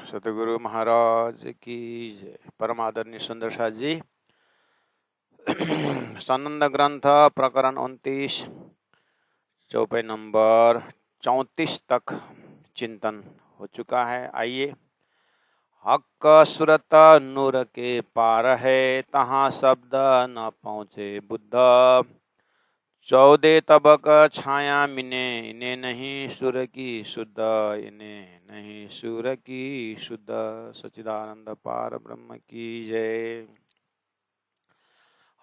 सतगुरु महाराज की जय। परम आदरणीय सुंदर साथ जी, सनंद ग्रंथ प्रकरण 29 चौपाई नंबर 34 तक चिंतन हो चुका है। आइए। हक सुरत नूर के पार है, तहाँ शब्द न पहुँचे बुद्ध। 14 तबक छाया मिने, इन्हें नहीं सुर की शुद्ध, इन्हें नहीं सुर की शुद्ध। सच्चिदानंद पार ब्रह्म की जय।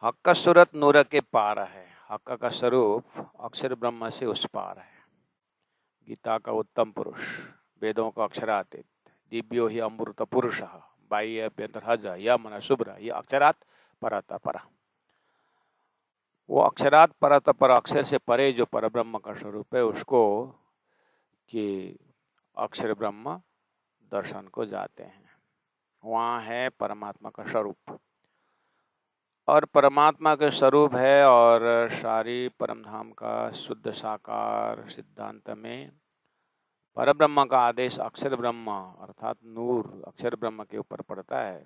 हक का सूरत नूर के पार है। हक का स्वरूप अक्षर ब्रह्म से उस पार है। गीता का उत्तम पुरुष, वेदों का अक्षरातीत, दिव्यो ही अमृत पुरुष, बाह्य अभ्यंतर हज या मन शुभ्र, ये अक्षरात परत परा। वो अक्षरात परत पर, अक्षर से परे जो परब्रह्म का स्वरूप है, उसको कि अक्षर ब्रह्म दर्शन को जाते हैं। वहाँ है परमात्मा का स्वरूप, और परमात्मा के स्वरूप है और सारी परमधाम का शुद्ध साकार सिद्धांत में परब्रह्म का आदेश अक्षर ब्रह्म अर्थात नूर अक्षर ब्रह्म के ऊपर पड़ता है।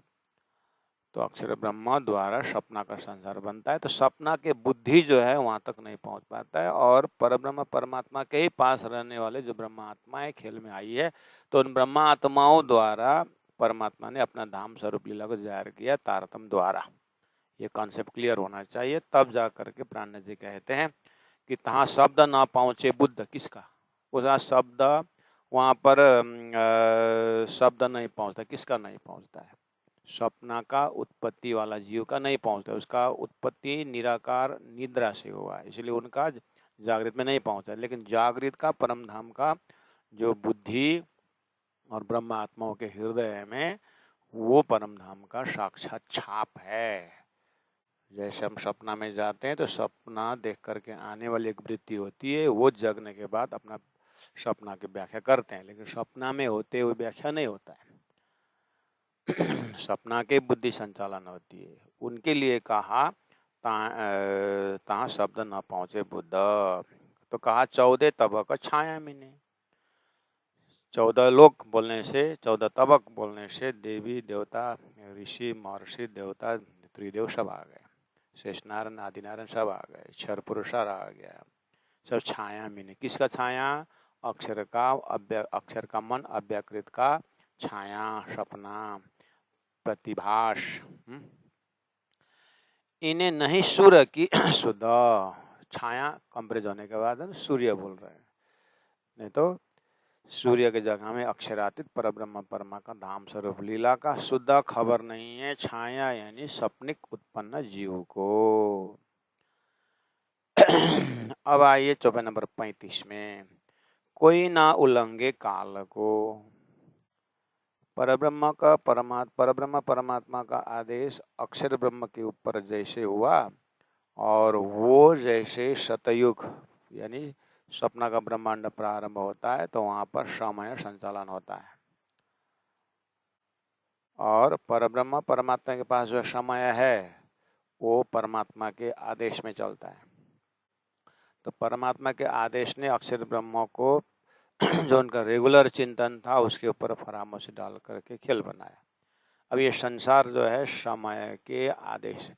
तो अक्षर ब्रह्म द्वारा सपना का संसार बनता है। तो सपना के बुद्धि जो है वहां तक नहीं पहुंच पाता है, और परब्रह्म परमात्मा के ही पास रहने वाले जो ब्रह्म आत्माएं खेल में आई है, तो उन ब्रह्म आत्माओं द्वारा परमात्मा ने अपना धाम स्वरूप लीला को जाहिर किया तारतम्य द्वारा। ये कॉन्सेप्ट क्लियर होना चाहिए, तब जा करके प्राण जी कहते हैं कि तहाँ शब्द ना पहुंचे बुद्ध। किसका? उसका शब्द वहाँ पर शब्द नहीं पहुंचता। किसका नहीं पहुंचता है? सपना का उत्पत्ति वाला जीव का नहीं पहुंचता। उसका उत्पत्ति निराकार निद्रा से हुआ है, इसलिए उनका जागृत में नहीं पहुंचा। लेकिन जागृत का परम धाम का जो बुद्धि और ब्रह्म आत्माओं के हृदय में, वो परम धाम का साक्षात छाप है। जैसे हम सपना में जाते हैं तो सपना देख करके आने वाली एक वृत्ति होती है, वो जगने के बाद अपना सपना की व्याख्या करते हैं, लेकिन सपना में होते हुए व्याख्या नहीं होता है। सपना के बुद्धि संचालन होती है। उनके लिए कहा तहाँ शब्द न पहुंचे बुद्ध। तो कहा 14 तबक छाया मिने। 14 लोक बोलने से, 14 तबक बोलने से देवी देवता ऋषि महर्षि देवता त्रिदेव सब आ गए। शेषनारायण आदिनारायण सब आ गए। क्षर पुरुषार आ गया। सब छाया मिने। किसका छाया? अक्षर का, अक्षर का मन, अव्याकृत का छाया, सपना, प्रतिभास। इन्हें नहीं सूर्य की शुद्ध। छाया कंप्रेज होने के बाद सूर्य बोल रहे हैं, नहीं तो सूर्य के जगह में अक्षरातीत परब्रह्म परमा का धाम स्वरूप लीला का शुद्ध खबर नहीं है। छाया यानी सपनिक उत्पन्न जीव को। अब आइए चौपाई नंबर 35 में। कोई ना उल्लंघे काल को। परब्रह्म परमात्मा का आदेश अक्षर ब्रह्म के ऊपर जैसे हुआ, और वो जैसे शतयुग यानी सपना का ब्रह्मांड प्रारंभ होता है, तो वहां पर समय संचालन होता है, और परब्रह्म परमात्मा के पास जो समय है वो परमात्मा के आदेश में चलता है। तो परमात्मा के आदेश ने अक्षर ब्रह्म को जो उनका रेगुलर चिंतन था उसके ऊपर फरामोशी डाल करके खेल बनाया। अब ये संसार जो है समय के आदेश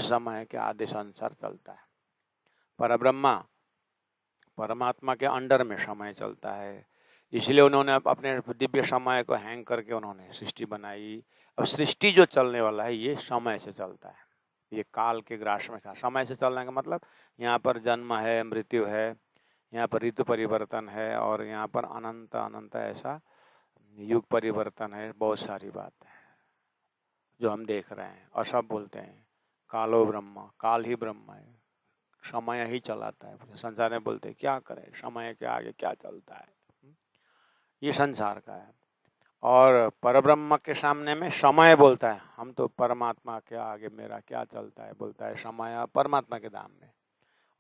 समय के आदेश अनुसार चलता है। परब्रह्मा परमात्मा के अंडर में समय चलता है, इसलिए उन्होंने अपने दिव्य समय को हैंग करके उन्होंने सृष्टि बनाई। अब सृष्टि जो चलने वाला है ये समय से चलता है। ये काल के ग्रास में था। समय से चलने का मतलब यहाँ पर जन्म है, मृत्यु है, यहाँ पर ऋतु परिवर्तन है, और यहाँ पर अनंत अनंत ऐसा युग परिवर्तन है। बहुत सारी बात है जो हम देख रहे हैं, और सब बोलते हैं कालो ब्रह्म, काल ही ब्रह्म है, समय ही चलाता है। संसार में बोलते हैं क्या करें, समय के आगे क्या चलता है। ये संसार का है, और परब्रह्म के सामने में समय बोलता है हम तो परमात्मा के आगे मेरा क्या चलता है, बोलता है समय परमात्मा के दाम में।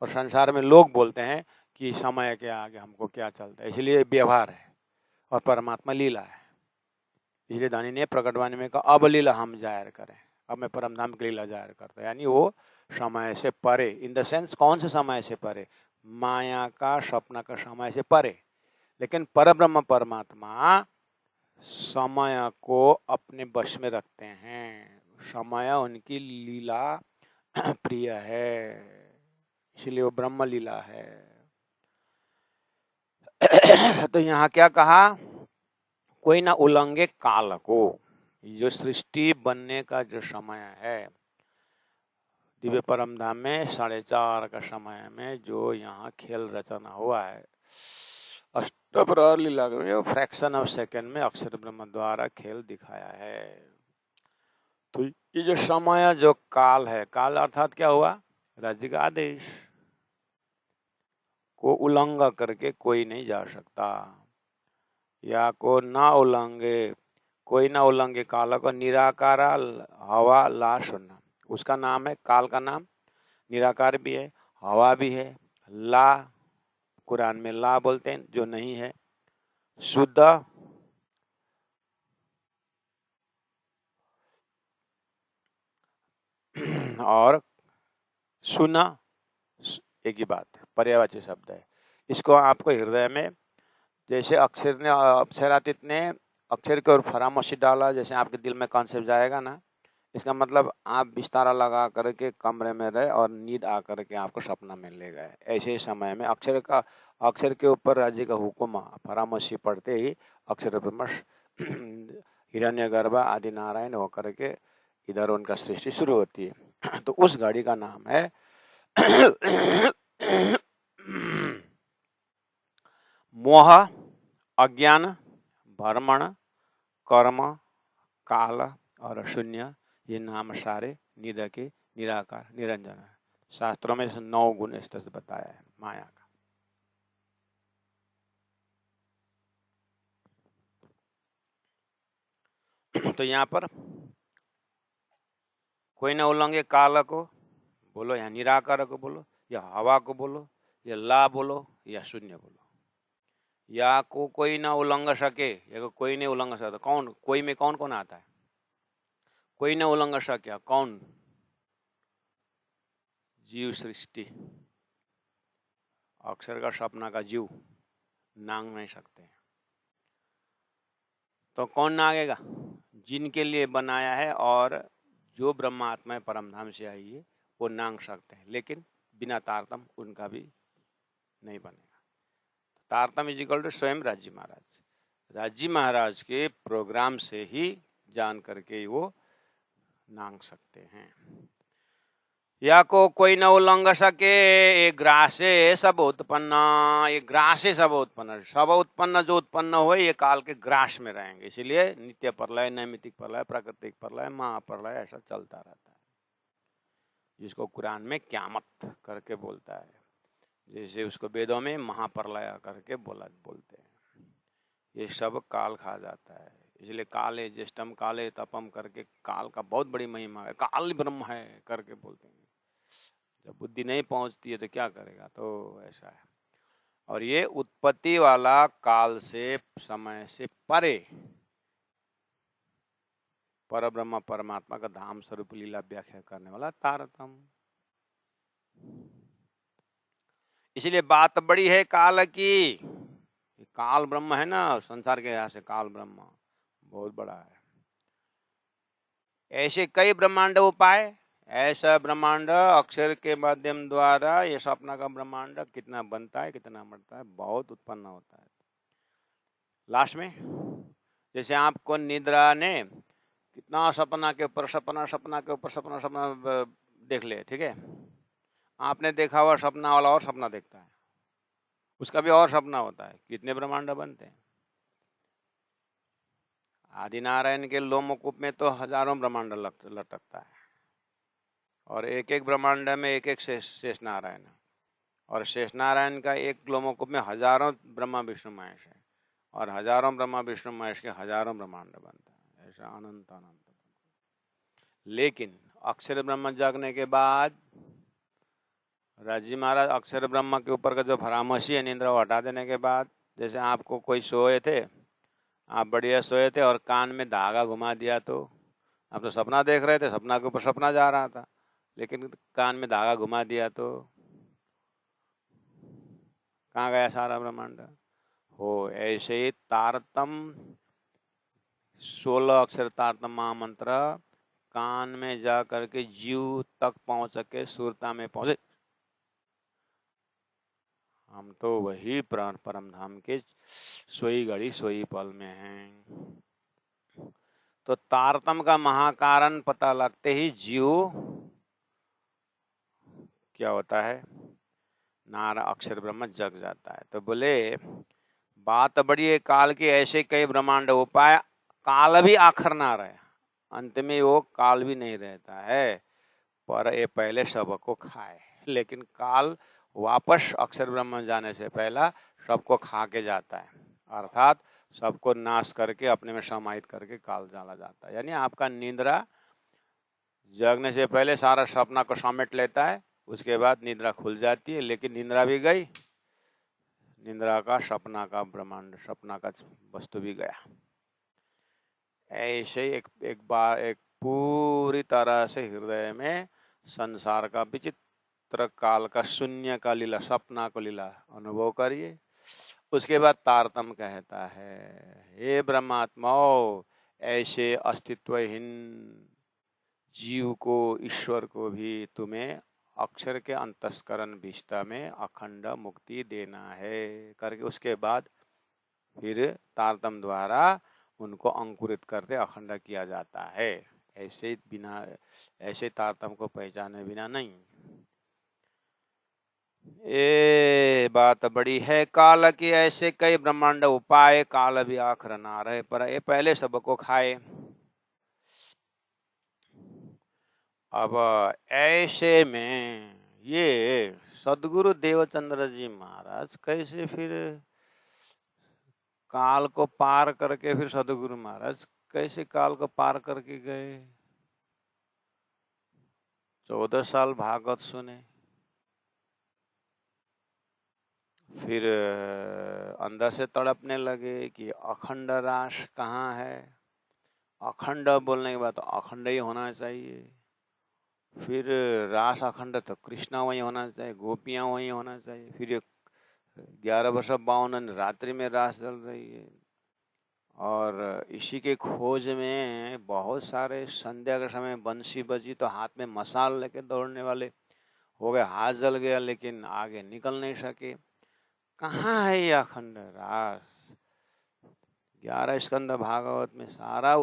और संसार में लोग बोलते हैं कि समय के आगे हमको क्या चलता है, इसलिए व्यवहार है, और परमात्मा लीला है। इसलिए दानी ने प्रकटवाणी में कहा अब लीला हम जाहिर करें, अब मैं परम धाम की लीला जाहिर करता, यानी वो समय से परे। इन द सेंस कौन से समय से परे? माया का, सपना का समय से परे। लेकिन परब्रह्म परमात्मा समय को अपने वश में रखते हैं। समय उनकी लीला प्रिय है, इसलिए वो ब्रह्म लीला है। तो यहाँ क्या कहा, कोई ना उल्लंघे काल को। जो सृष्टि बनने का जो समय है दिव्य परम धाम में 4:30 का समय में जो यहाँ खेल रचना हुआ है अष्टप्रहर लीला में, फ्रैक्शन ऑफ सेकंड में अक्षर ब्रह्म द्वारा खेल दिखाया है। तो ये जो समय जो काल है, काल अर्थात क्या हुआ, राज्य का आदेश को उल्लंघन करके कोई नहीं जा सकता, या को ना उल्लंघे, कोई ना उल्लंघे काल को। निराकारा हवा ला सुनना, उसका नाम है, काल का नाम निराकार भी है, हवा भी है, ला कुरान में ला बोलते हैं जो नहीं है, शुद्ध और सुना एक ही बात है, पर्यायवाची शब्द है। इसको आपको हृदय में, जैसे अक्षरातीत ने अक्षर के और फरामोशी डाला, जैसे आपके दिल में कॉन्सेप्ट जाएगा ना, इसका मतलब आप बिस्तारा लगा करके कमरे में रहे और नींद आकर के आपको सपना में ले गए। ऐसे ही समय में अक्षर के ऊपर राज्य का हुक्म फरामोशी पढ़ते ही अक्षर ब्रह्मश हिरण्यगर्भ आदि नारायण होकर के इधर उनका सृष्टि शुरू होती है। तो उस घड़ी का नाम है मोह, अज्ञान, भ्रमण, कर्म, काल और शून्य। ये नाम सारे निध के निराकार निरंजन है। शास्त्रों में 9 गुण इस तरह से बताया है माया का। तो यहाँ पर कोई न उल्लंघे काल को बोलो, या निराकार को बोलो, या हवा को बोलो, या ला बोलो, या शून्य बोलो, या को कोई ना उल्लंघ सके, या कोई नहीं उल्लंघ सकता। कौन, कोई में कौन कौन आता है, कोई न उल्लंघ सके, कौन, जीव सृष्टि, अक्षर का सपना का जीव नांग नहीं सकते। तो कौन नागेगा, जिनके लिए बनाया है और जो ब्रह्मात्मा परमधाम से आई है वो नांग सकते हैं, लेकिन बिना तारतम उनका भी नहीं बनेगा। तारतम इज इक्वल टू स्वयं राज्य महाराज। राज्य महाराज के प्रोग्राम से ही जान करके वो नांग सकते हैं। या को कोई न उल्लंघ सके, एक ग्रासे सब उत्पन्न, ये ग्रासे सब उत्पन्न, सब उत्पन्न जो उत्पन्न हुए ये काल के ग्रास में रहेंगे। इसलिए नित्य प्रलय, नैमित्तिक प्रलय, प्राकृतिक प्रलय, महाप्रलय ऐसा चलता रहता है, जिसको कुरान में क्यामत करके बोलता है, जैसे उसको वेदों में महाप्रलय करके बोलते हैं। ये सब काल खा जाता है। इसलिए काले ज्येष्ठम काले तपम करके काल का बहुत बड़ी महिमा है, काल ब्रह्म है करके बोलते हैं। जब बुद्धि नहीं पहुंचती है तो क्या करेगा, तो ऐसा है। और ये उत्पत्ति वाला काल से, समय से परे पर ब्रह्म परमात्मा का धाम स्वरूप लीला व्याख्या करने वाला तारतम। इसलिए बात बड़ी है काल की, काल ब्रह्म है ना, संसार के यहाँ से काल ब्रह्म बहुत बड़ा है। ऐसे कई ब्रह्मांड उपाय, ऐसा ब्रह्मांड अक्षर के माध्यम द्वारा ये सपना का ब्रह्मांड कितना बनता है, कितना मरता है, बहुत उत्पन्न होता है। लास्ट में जैसे आपको निद्रा ने कितना सपना के ऊपर सपना, सपना के ऊपर सपना, सपना देख ले, ठीक है, आपने देखा हुआ सपना वाला और सपना देखता है, उसका भी और सपना होता है, कितने ब्रह्मांड बनते हैं। आदि नारायण के लोमकूप में तो हजारों ब्रह्मांड लटकता है, और एक एक ब्रह्मांड में एक एक शेष नारायण है, और शेष नारायण का एक लोमकूप में हजारों ब्रह्मा विष्णु महेश है, और हजारों ब्रह्मा विष्णु महेश के हजारों ब्रह्मांड बनता है, ऐसा अनंत अनंत। लेकिन अक्षर ब्रह्म जागने के बाद राजी महाराज अक्षर ब्रह्म के ऊपर का जो फरामोशी है निंद्रा वो हटा देने के बाद, जैसे आपको कोई सोए थे, आप बढ़िया सोए थे और कान में धागा घुमा दिया, तो आप तो सपना देख रहे थे, सपना के ऊपर सपना जा रहा था, लेकिन कान में धागा घुमा दिया तो कहाँ गया सारा ब्रह्मांड। हो ऐसे ही तारतम 16 अक्षर तारतम महामंत्र कान में जा करके जीव तक पहुंच सके, सुरता में पहुंचे। हम तो वही परम धाम के सोई घड़ी सोई पल में हैं। तो तारतम का महाकारण पता लगते ही जीव क्या होता है, नारा अक्षर ब्रह्म जग जाता है। तो बोले बात बड़ी है काल की, ऐसे कई ब्रह्मांड उपाय, काल भी आखर ना रहे, अंत में वो काल भी नहीं रहता है, पर ये पहले सबको खाए। लेकिन काल वापस अक्षर ब्रह्म जाने से पहला सबको खा के जाता है, अर्थात सबको नाश करके अपने में समाहित करके काल चला जाता है। यानी आपका निद्रा जगने से पहले सारा सपना को समेट लेता है, उसके बाद निद्रा खुल जाती है, लेकिन निद्रा भी गई, निद्रा का सपना का ब्रह्मांड, सपना का वस्तु भी गया। ऐसे एक बार एक पूरी तरह से हृदय में संसार का विचित्र काल का शून्य का लीला, सपना को लीला अनुभव करिए। उसके बाद तारतम कहता है, हे ब्रह्मात्माओ, ऐसे अस्तित्वहीन जीव को, ईश्वर को भी तुम्हें अक्षर के अंतस्करण विष्टा में अखंड मुक्ति देना है करके, उसके बाद फिर तारतम द्वारा उनको अंकुरित करके अखंड किया जाता है। ऐसे बिना, ऐसे तारतम को पहचाने बिना नहीं। ये बात बड़ी है काल की, ऐसे कई ब्रह्मांड उपाय, काल भी आखर ना रहे, पर ये पहले सबको खाए। अब ऐसे में ये सदगुरु देवचंद्र जी महाराज कैसे फिर काल को पार करके, फिर सदगुरु महाराज कैसे काल को पार करके गए? 14 साल भागवत सुने, फिर अंदर से तड़पने लगे कि अखंड रास कहाँ है। अखंड बोलने के बाद तो अखंड ही होना चाहिए, फिर रास अखंड तो कृष्णा वही होना चाहिए, गोपियाँ वही होना चाहिए। फिर 11 वर्ष 52 रात्रि में रास चल रही है, और इसी के खोज में बहुत सारे संध्या के समय बंसी बजी तो हाथ में मसाल लेके दौड़ने वाले हो गए, हाथ जल गया, लेकिन आगे निकल नहीं सके। कहाँ है ये अखंड रास? 11 स्कंद भागवत में सारा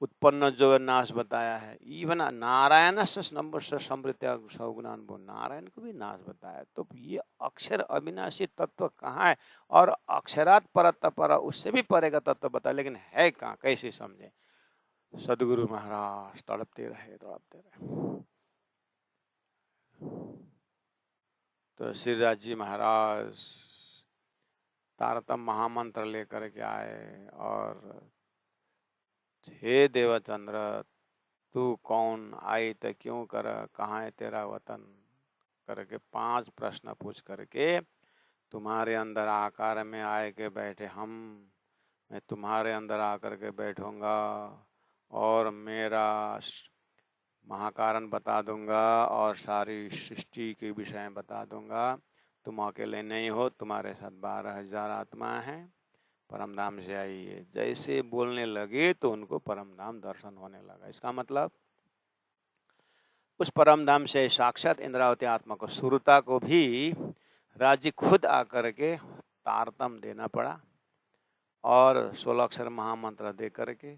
उत्पन्न जो नाश बताया है। इवन नारायण से नंबर से समृत्या सौगुणान वो नारायण को भी नाश बताया। तो ये अक्षर अविनाशी तत्व कहाँ है? और अक्षरात परत पर, उससे भी परे का तत्व बताया, लेकिन है कहाँ, कैसे समझे? सदगुरु महाराज तड़पते रहे, तड़पते रहे। तो श्रीराज जी महाराज तारतम महामंत्र लेकर के आए और हे देवचंद्र, तू कौन, आई तो क्यों कर, कहाँ है तेरा वतन करके 5 प्रश्न पूछ करके तुम्हारे अंदर आकार में आए के बैठे हम, मैं तुम्हारे अंदर आकर के बैठूंगा और मेरा महाकारण बता दूंगा और सारी सृष्टि के विषय बता दूंगा। तुम अकेले नहीं हो, तुम्हारे साथ 12,000 आत्मा हैं, परमधाम से आई है। जैसे बोलने लगे तो उनको परमधाम दर्शन होने लगा। इसका मतलब उस परमधाम से साक्षात इंद्रावती आत्मा को, सुरता को भी राज्य खुद आकर के तारतम देना पड़ा और 16 अक्षर महामंत्र दे करके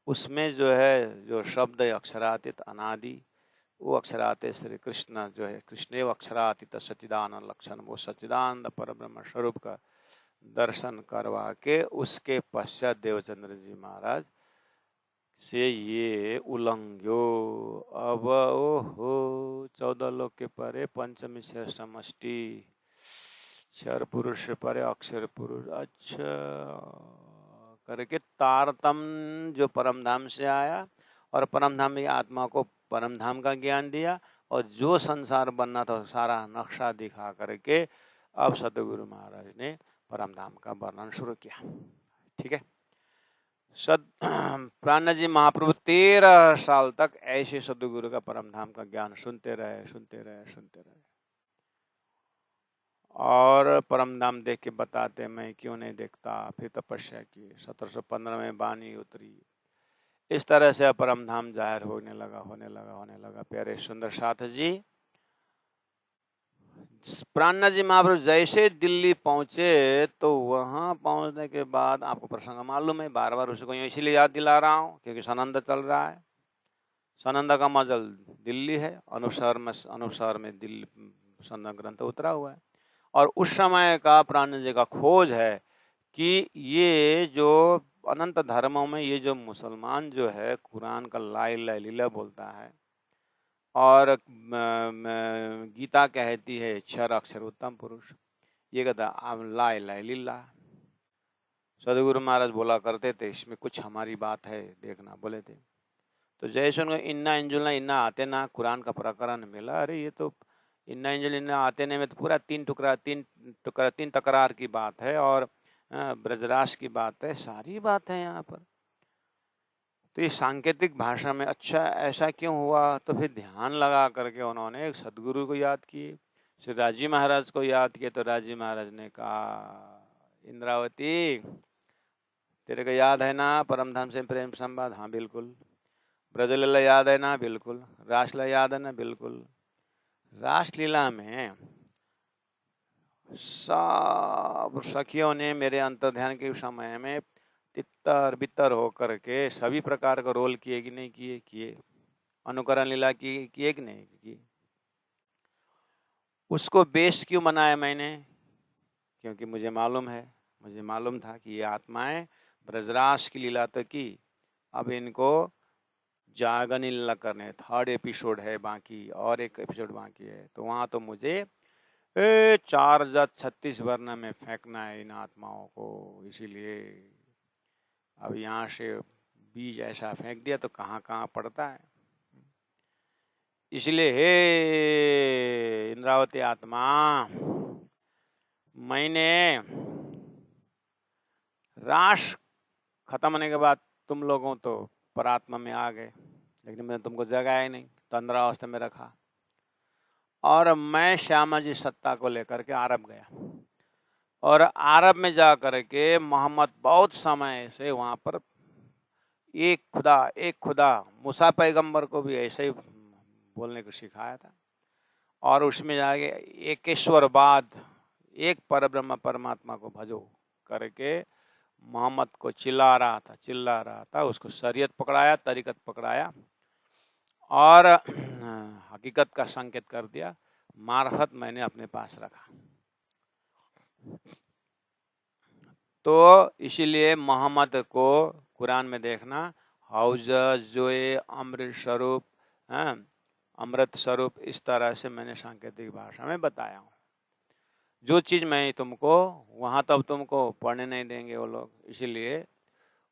उसमें जो है, जो शब्द अक्षरातीत अनादि, वो अक्षरातीत श्री कृष्ण जो है, कृष्णेव अक्षरातीत सच्चिदानंद लक्षण, वो सच्चिदानंद परब्रह्म स्वरूप का दर्शन करवा के उसके पश्चात देवचंद्र जी महाराज से ये उल्लंघ्यो। अब ओहो, 14 लोक के परे पंचमी से समष्टि, क्षर पुरुष से परे अक्षर पुरुष, अच्छा करके तारतम जो परमधाम से आया और परमधाम की आत्मा को परमधाम का ज्ञान दिया, और जो संसार बनना था सारा नक्शा दिखा करके अब सतगुरु महाराज ने परमधाम का वर्णन शुरू किया। ठीक है। प्राण जी महाप्रभु 13 साल तक ऐसे सदगुरु का परमधाम का ज्ञान सुनते रहे, सुनते रहे, सुनते रहे। और परम धाम देख के बताते मैं क्यों नहीं देखता। फिर तपस्या की, 1715 में बानी उतरी। इस तरह से परम धाम जाहिर होने लगा। प्यारे सुंदर साथ जी, प्राणनाथ जी महाप्रभु जैसे दिल्ली पहुंचे तो वहां पहुंचने के बाद आपको प्रसंग मालूम है, बार बार उसको इसीलिए याद दिला रहा हूं क्योंकि सनंद चल रहा है। सनंद का मजल दिल्ली है, अनुसार में दिल्ली सनंद ग्रंथ उतरा हुआ है। और उस समय का प्राणनाथ जी का खोज है कि ये जो अनंत धर्मों में ये जो मुसलमान जो है कुरान का ला इलाहा इल्लल्लाह बोलता है और गीता कहती है क्षर अक्षर उत्तम पुरुष, ये कहता ला इलाहा इल्लल्लाह। सदगुरु महाराज बोला करते थे इसमें कुछ हमारी बात है देखना, बोले थे। तो जैसे उनको इन्ना इंजुलना इन्ना आते ना कुरान का प्रकरण मिला, अरे ये तो इन्ना इंजुल इन्ना आते ने में तो पूरा तीन तकरार की बात है और ब्रजराज की बात है, सारी बात है यहाँ पर। तो ये सांकेतिक भाषा में अच्छा ऐसा क्यों हुआ, तो फिर ध्यान लगा करके उन्होंने एक सदगुरु को याद किए, श्री राजी महाराज को याद किए। तो राजी महाराज ने कहा इंद्रावती तेरे को याद है ना परमधाम से प्रेम संवाद? हाँ बिल्कुल। ब्रजलीला याद है ना? बिल्कुल। रासलीला याद है ना? बिल्कुल। रासलीला में सब सखियों ने मेरे अंतर्ध्यान के समय में तितर बितर होकर के सभी प्रकार का रोल किए कि नहीं किए? किए। अनुकरण लीला किए कि नहीं किए? उसको बेस्ट क्यों बनाया मैंने? क्योंकि मुझे मालूम था कि ये आत्माएं ब्रजराज की लीला तो की, अब इनको जागरण लीला करने, 3rd एपिसोड है बाकी और एक एपिसोड बाकी है। तो वहाँ तो मुझे 4,36 वर्ण में फेंकना है इन आत्माओं को। इसीलिए अब यहाँ से बीज ऐसा फेंक दिया तो कहाँ कहाँ पड़ता है। इसलिए हे इंद्रावती आत्मा, मैंने राश खत्म होने के बाद तुम लोगों तो परात्मा में आ गए, लेकिन मैंने तुमको जगाया ही नहीं, तंद्रावस्था में रखा। और मैं श्यामा जी सत्ता को लेकर के अरब गया और अरब में जा करके मोहम्मद बहुत समय से वहाँ पर एक खुदा मूसा पैगंबर को भी ऐसे ही बोलने को सिखाया था। और उसमें जाके एकेश्वरवाद, एक परब्रह्म परमात्मा को भजो करके मोहम्मद को चिल्ला रहा था। उसको शरीयत पकड़ाया, तरीकत पकड़ाया और हकीकत का संकेत कर दिया, मार्फत मैंने अपने पास रखा। तो इसीलिए मोहम्मद को कुरान में देखना हौज जोए अमृत स्वरूप, अमृत स्वरूप, इस तरह से मैंने सांकेतिक भाषा में बताया हूँ। जो चीज़ मैं तुमको वहाँ तब तुमको पढ़ने नहीं देंगे वो लोग, इसीलिए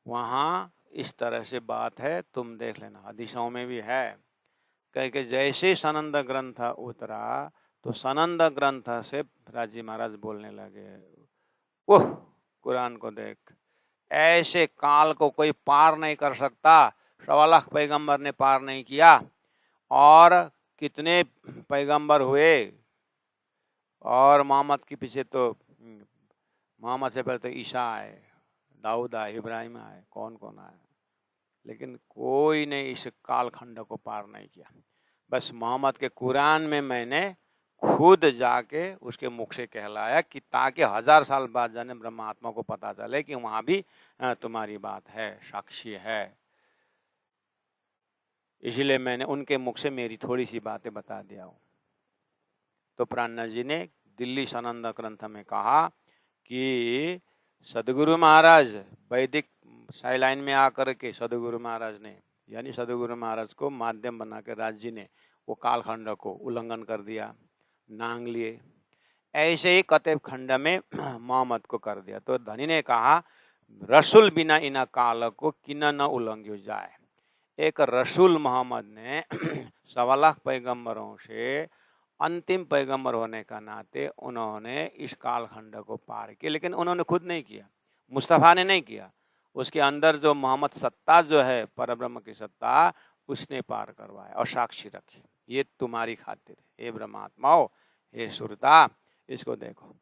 वहाँ इस तरह से बात है, तुम देख लेना। हदीसों में भी है कि जैसे सनंद ग्रंथ उतरा तो सनंद ग्रंथ से राजी महाराज बोलने लगे, ओह कुरान को देख, ऐसे काल को कोई पार नहीं कर सकता, 1.25 लाख पैगंबर ने पार नहीं किया। और कितने पैगंबर हुए, और मोहम्मद के पीछे तो मोहम्मद से पहले तो ईसा आए, दाऊद आए, इब्राहिम आए, कौन कौन आए, लेकिन कोई ने इस कालखंड को पार नहीं किया। बस मोहम्मद के कुरान में मैंने खुद जाके उसके मुख से कहलाया कि ताकि 1000 साल बाद जाने ब्रह्मात्मा को पता चले कि वहाँ भी तुम्हारी बात है, साक्षी है। इसलिए मैंने उनके मुख से मेरी थोड़ी सी बातें बता दिया हूँ। तो प्राणनाथ जी ने दिल्ली सनंद ग्रंथ में कहा कि सदगुरु महाराज वैदिक साइलाइन में आकर के सदगुरु महाराज ने, यानी सदगुरु महाराज को माध्यम बना के राज जी ने वो कालखंड को उल्लंघन कर दिया, नांग लिए। ऐसे ही कतेब खंड में मोहम्मद को कर दिया। तो धनी ने कहा रसूल बिना इन काल को किन न उल्लंघ्यो जाए। एक रसूल मोहम्मद ने 1.25 लाख पैगंबरों से अंतिम पैगंबर होने का नाते उन्होंने इस कालखंड को पार किया, लेकिन उन्होंने खुद नहीं किया, मुस्तफ़ा ने नहीं किया। उसके अंदर जो मोहम्मद सत्ता जो है, परब्रह्म की सत्ता, उसने पार करवाया और साक्षी रखी, ये तुम्हारी खातिर हे ब्रह्मात्माओं, हे सुरता, इसको देखो,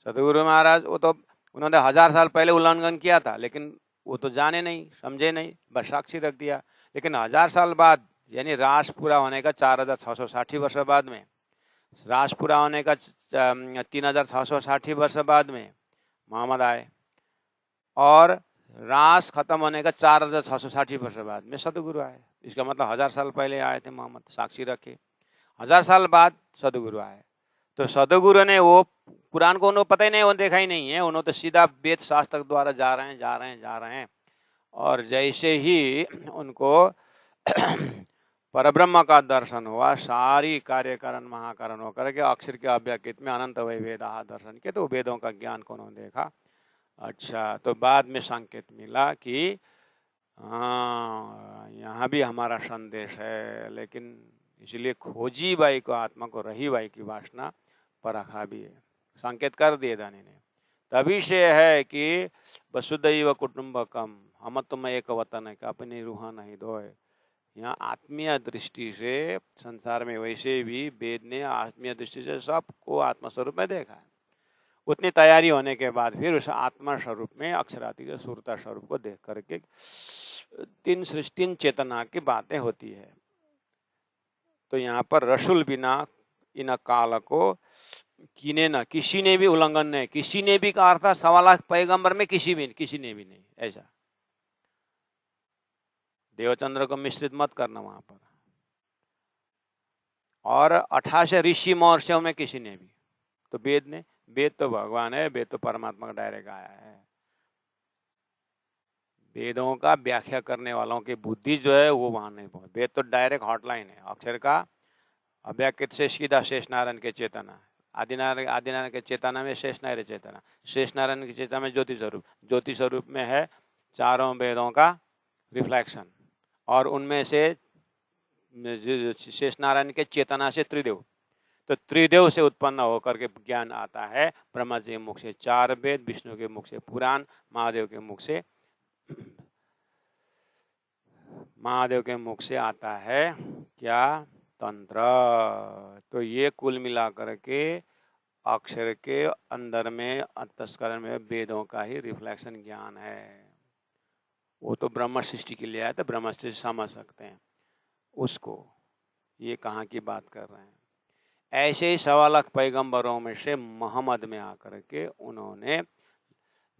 सदगुरु महाराज वो तो उन्होंने 1000 साल पहले उल्लंघन किया था, लेकिन वो तो जाने नहीं, समझे नहीं, बस साक्षी रख दिया। लेकिन 1000 साल बाद, यानी रास पूरा होने का 4660 वर्ष बाद में, रास पूरा होने का 3660 वर्ष बाद में मोहम्मद आए, और रास खत्म होने का 4660 वर्ष बाद में सदगुरु आए। इसका मतलब 1000 साल पहले आए थे मोहम्मद, साक्षी रखे। 1000 साल बाद सदगुरु आए। तो सदगुरु ने वो कुरान को उन्होंने पता ही नहीं, वो देखा ही नहीं है, उन्होंने तो सीधा वेद शास्त्र द्वारा जा रहे हैं। और जैसे ही उनको परब्रह्म का दर्शन हुआ, सारी कार्यकरण महाकरण होकर के अक्षर के अव्यकृत में अनंत वै वेदा दर्शन के, तो वेदों का ज्ञान को उन्होंने देखा। अच्छा, तो बाद में संकेत मिला कि हाँ, यहाँ भी हमारा संदेश है, लेकिन इसलिए खोजी बाई को, आत्मा को रही बाई की वासना पर रखा भी है, संकेत कर दिए दानी ने। तभी से है कि वसुदैव कुटुंबकम, हम तुम एक वतन है, अपनी रूह नहीं धोए। यहाँ आत्मीय दृष्टि से संसार में वैसे भी वेद ने आत्मीय दृष्टि से सबको आत्मस्वरूप में देखा है। उतनी तैयारी होने के बाद फिर उस आत्मा स्वरूप में अक्षरातीत सुरता स्वरूप को देख करके तीन सृष्टि चेतना की बातें होती है। तो यहाँ पर रसूल बिना इन काल को किने न, किसी ने भी उल्लंघन नहीं, किसी ने भी कहा था 1.25 लाख पैगंबर में किसी ने भी नहीं ऐसा। देवचंद्र को मिश्रित मत करना वहां पर। और 28 ऋषि महर्षियों में किसी ने भी, तो वेद तो भगवान है, वेद तो परमात्मा का डायरेक्ट आया है। वेदों का व्याख्या करने वालों की बुद्धि जो है वो वहां नहीं पहुंच। वेद तो डायरेक्ट हॉटलाइन है, अक्षर का अव्याकृत से सीधा शेष नारायण के चेतना, आदिनारायण के चेतना में शेष नारायण चेतना, शेष नारायण की चेतना में ज्योति स्वरूप में है चारों वेदों का रिफ्लेक्शन, और उनमें से शेष नारायण के चेतना से त्रिदेव, तो त्रिदेव से उत्पन्न होकर के ज्ञान आता है। ब्रह्मा जी के मुख से 4 वेद, विष्णु के मुख से पुराण, महादेव के मुख से आता है क्या? तंत्र। तो ये कुल मिलाकर के अक्षर के अंदर में अंतस्करण में वेदों का ही रिफ्लेक्शन ज्ञान है। वो तो ब्रह्म सृष्टि के लिए आया था, ब्रह्म सृष्टि समझ सकते हैं उसको, ये कहाँ की बात कर रहे हैं। ऐसे ही 1.25 लाख पैगंबरों में से मोहम्मद में आकर के उन्होंने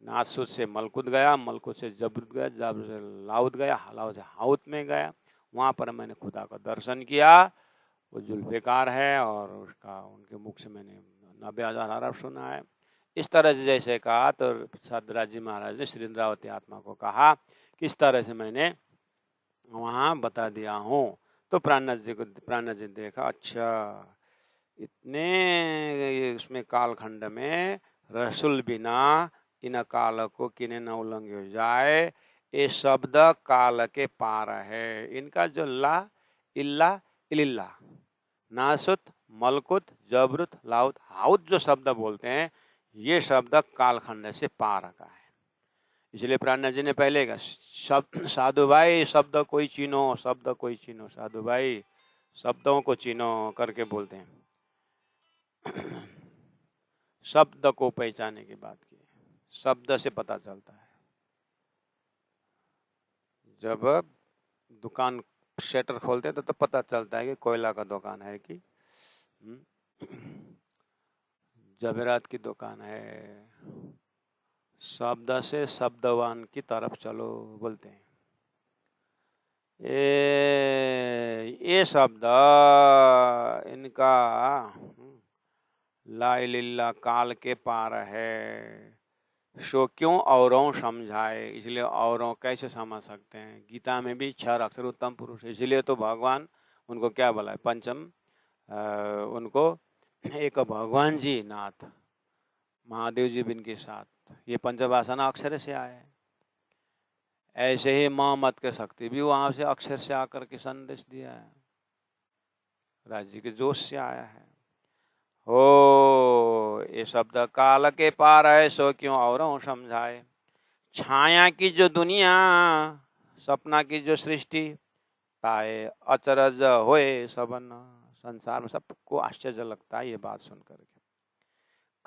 नासुद से मलकुत गया, मलकुत से जबरुत गया, जबरुत से लाउद गया, लाउद से हाउत में गया। वहाँ पर मैंने खुदा का दर्शन किया, वो जुल्फिकार है, और उसका उनके मुख से मैंने 90,000 अरब सुना है। इस तरह से जैसे कहा, तो सदराज जी महाराज ने श्री इंद्रावती आत्मा को कहा, किस तरह से मैंने वहाँ बता दिया हूँ। तो प्राणनाथ जी देखा, अच्छा इतने उसमें कालखंड में रसूल बिना इन काल को किने न उल्लंघ हो जाए, ये शब्द काल के पार है। इनका जो ला, इल्ला, इलिल्ला, नासुत, मलकुत, जबरुत, लाउत, हाउत जो शब्द बोलते हैं, ये शब्द कालखंड से पार का है। इसलिए प्राणनाथ जी ने पहले कहा, साधु भाई शब्द कोई चीनो, शब्द कोई चीनो, साधु भाई शब्दों को चीनो करके बोलते हैं। शब्द को पहचानने की बात की, शब्द से पता चलता है। जब दुकान शटर खोलते हैं तो पता चलता है कि कोयला का दुकान है कि जवेरात की दुकान है। शब्द से शब्दवान की तरफ चलो बोलते हैं। ये शब्द इनका ला इल्ला काल के पार है, सो क्यों औरों समझाए। इसलिए औरों कैसे समझ सकते हैं। गीता में भी 6 अक्षर उत्तम पुरुष, इसलिए तो भगवान उनको क्या बोला है, पंचम, उनको एक भगवान जी नाथ महादेव जी बिन के साथ, ये पंचवासना अक्षर से आए हैं। ऐसे ही मोहम्मद के शक्ति भी वहां से अक्षर से आकर के संदेश दिया है, राज्य के जोश से आया है। हो ये शब्द काल के पार है, सो क्यों औरों समझाए। छाया की जो दुनिया, सपना की जो सृष्टि, ताए अचरज होए सबन। संसार में सबको आश्चर्य लगता है ये बात सुन करके।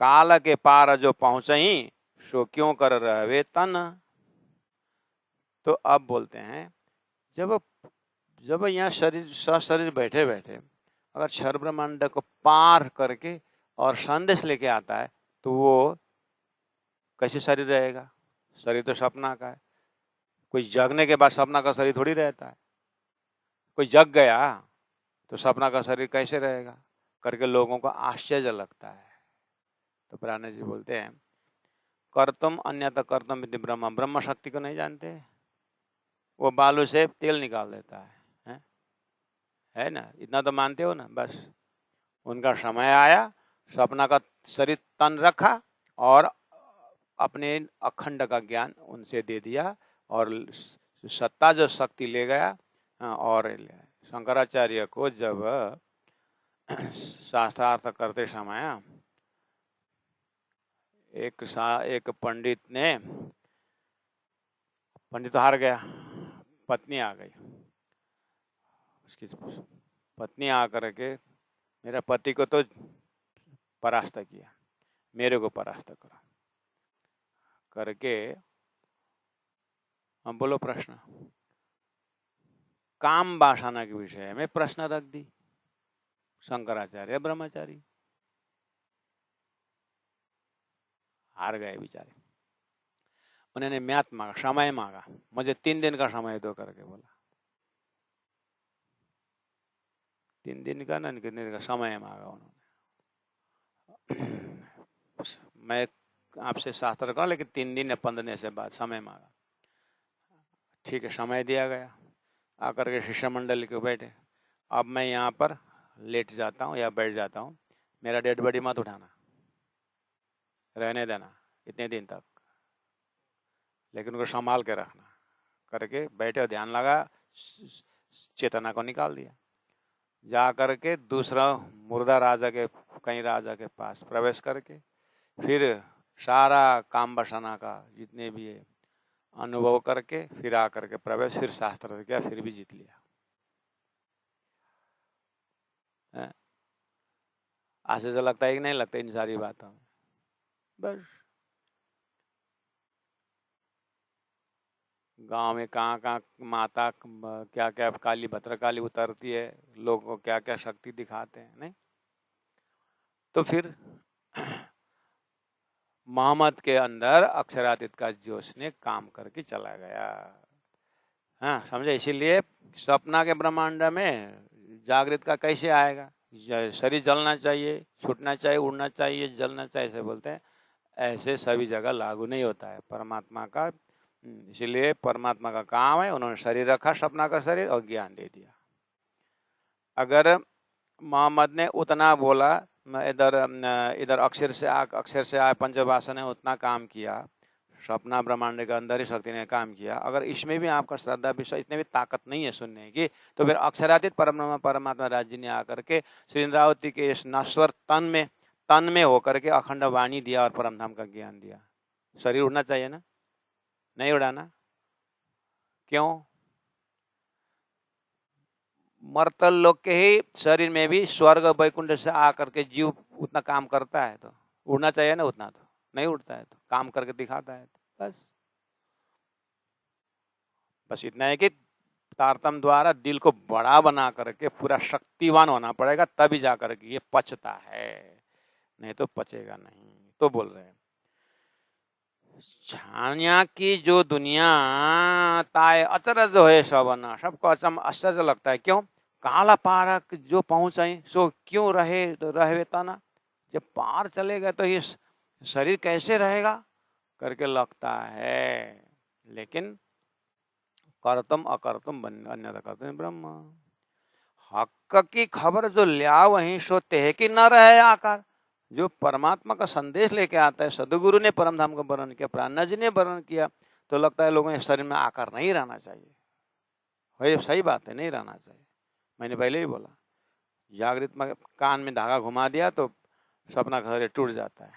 काल के पार जो पहुंचही सो क्यों कर रहवे तन। तो अब बोलते हैं जब जब यहाँ शरीर सशरीर बैठे बैठे अगर क्षर ब्रह्मांड को पार करके और संदेश लेके आता है तो वो कैसे शरीर रहेगा? शरीर तो सपना का है। कोई जगने के बाद सपना का शरीर थोड़ी रहता है। कोई जग गया तो सपना का शरीर कैसे रहेगा करके लोगों को आश्चर्य लगता है। तो प्राण जी बोलते हैं कर्तम अन्यथा कर्तम विधि ब्रह्म, ब्रह्म शक्ति को नहीं जानते? वो बालू से तेल निकाल देता है ना, इतना तो मानते हो ना। बस उनका समय आया, सपना का शरीर तन रखा और अपने अखंड का ज्ञान उनसे दे दिया और सत्ता जो शक्ति ले गया। और शंकराचार्य को जब शास्त्रार्थ करते समय एक पंडित तो हार गया, पत्नी आ गई। उसकी पत्नी आकर के मेरा पति को तो परास्त किया, मेरे को परास्त करो करके। हम बोलो प्रश्न, काम वासना के विषय में प्रश्न रख दी शंकराचार्य ब्रह्मचारी, हार गए बेचारे। उन्होंने म्यात मांगा, समय मांगा, मुझे 3 दिन का समय दो करके बोला। 3 दिन का ना, कितने दिन का समय मांगा उन्होंने। मैं आपसे शास्त्र कहूँ लेकिन 3 दिन या 15 दिन से बाद समय मांगा। ठीक है, समय दिया गया। आकर के शिष्य मंडल के बैठे, अब मैं यहाँ पर लेट जाता हूँ या बैठ जाता हूँ, मेरा डेड बॉडी मत उठाना, रहने देना इतने दिन तक, लेकिन उनको संभाल के रखना करके बैठे और ध्यान लगा, चेतना को निकाल दिया। जा करके दूसरा मुर्दा राजा के, कहीं राजा के पास प्रवेश करके फिर सारा काम वासना का जितने भी है अनुभव करके फिर आकर के प्रवेश, फिर शास्त्र किया, फिर भी जीत लिया। आश्चर्य लगता है कि नहीं लगता इन सारी बातों में? बस गांव में कहाँ कहाँ माता क्या क्या काली भद्रकाली उतरती है, लोगों को क्या क्या शक्ति दिखाते हैं, नहीं? तो फिर मोहम्मद के अंदर अक्षरातीत का जोश ने काम करके चला गया। हाँ, समझे? इसीलिए सपना के ब्रह्मांड में जागृत का कैसे आएगा? शरीर जलना चाहिए, छूटना चाहिए, उड़ना चाहिए, जलना चाहिए, ऐसे बोलते हैं। ऐसे सभी जगह लागू नहीं होता है परमात्मा का। इसीलिए परमात्मा का काम है, उन्होंने शरीर रखा, सपना का शरीर, और ज्ञान दे दिया। अगर मोहम्मद ने उतना बोला, इधर अक्षर से आए पंचवासन है, उतना काम किया, सपना ब्रह्मांड के अंदर ही शक्ति ने काम किया, अगर इसमें भी आपका श्रद्धा विश्वास, इतने भी ताकत नहीं है सुनने की, तो फिर अक्षरातीत परमात्मा राज्य ने आकर के श्री इंद्रावती के इस नश्वर तन में होकर के अखंड वाणी दिया और परमधाम का ज्ञान दिया। शरीर उड़ना चाहिए ना, नहीं उड़ाना? क्यों? मर्तल लोग के ही शरीर में भी स्वर्ग वैकुंठ से आकर के जीव उतना काम करता है, तो उड़ना चाहिए ना, उतना तो नहीं उड़ता है, तो काम करके दिखाता है। तो बस इतना है कि तारतम द्वारा दिल को बड़ा बना करके पूरा शक्तिवान होना पड़ेगा, तभी जाकर के ये पचता है, नहीं तो पचेगा नहीं। तो बोल रहे हैं छानिया की जो दुनिया ताए अचरज है सवना, सबको आश्चर्य लगता है। क्यों? काला पार जो पहुंचे सो क्यों रहे तना, जब पार चले गए तो ये शरीर कैसे रहेगा करके लगता है। लेकिन कर्तम अकर्तम अन्यथा कर्तम ब्रह्म, हक की खबर जो लिया वहीं सो तेह की न रहे आकार। जो परमात्मा का संदेश लेके आता है, सदगुरु ने परमधाम का वर्णन किया, प्राणा जी ने वर्णन किया, तो लगता है लोगों के शरीर में आकार नहीं रहना चाहिए। सही बात है, नहीं रहना चाहिए। मैंने पहले ही बोला, जागृत में कान में धागा घुमा दिया तो सपना घर टूट जाता है,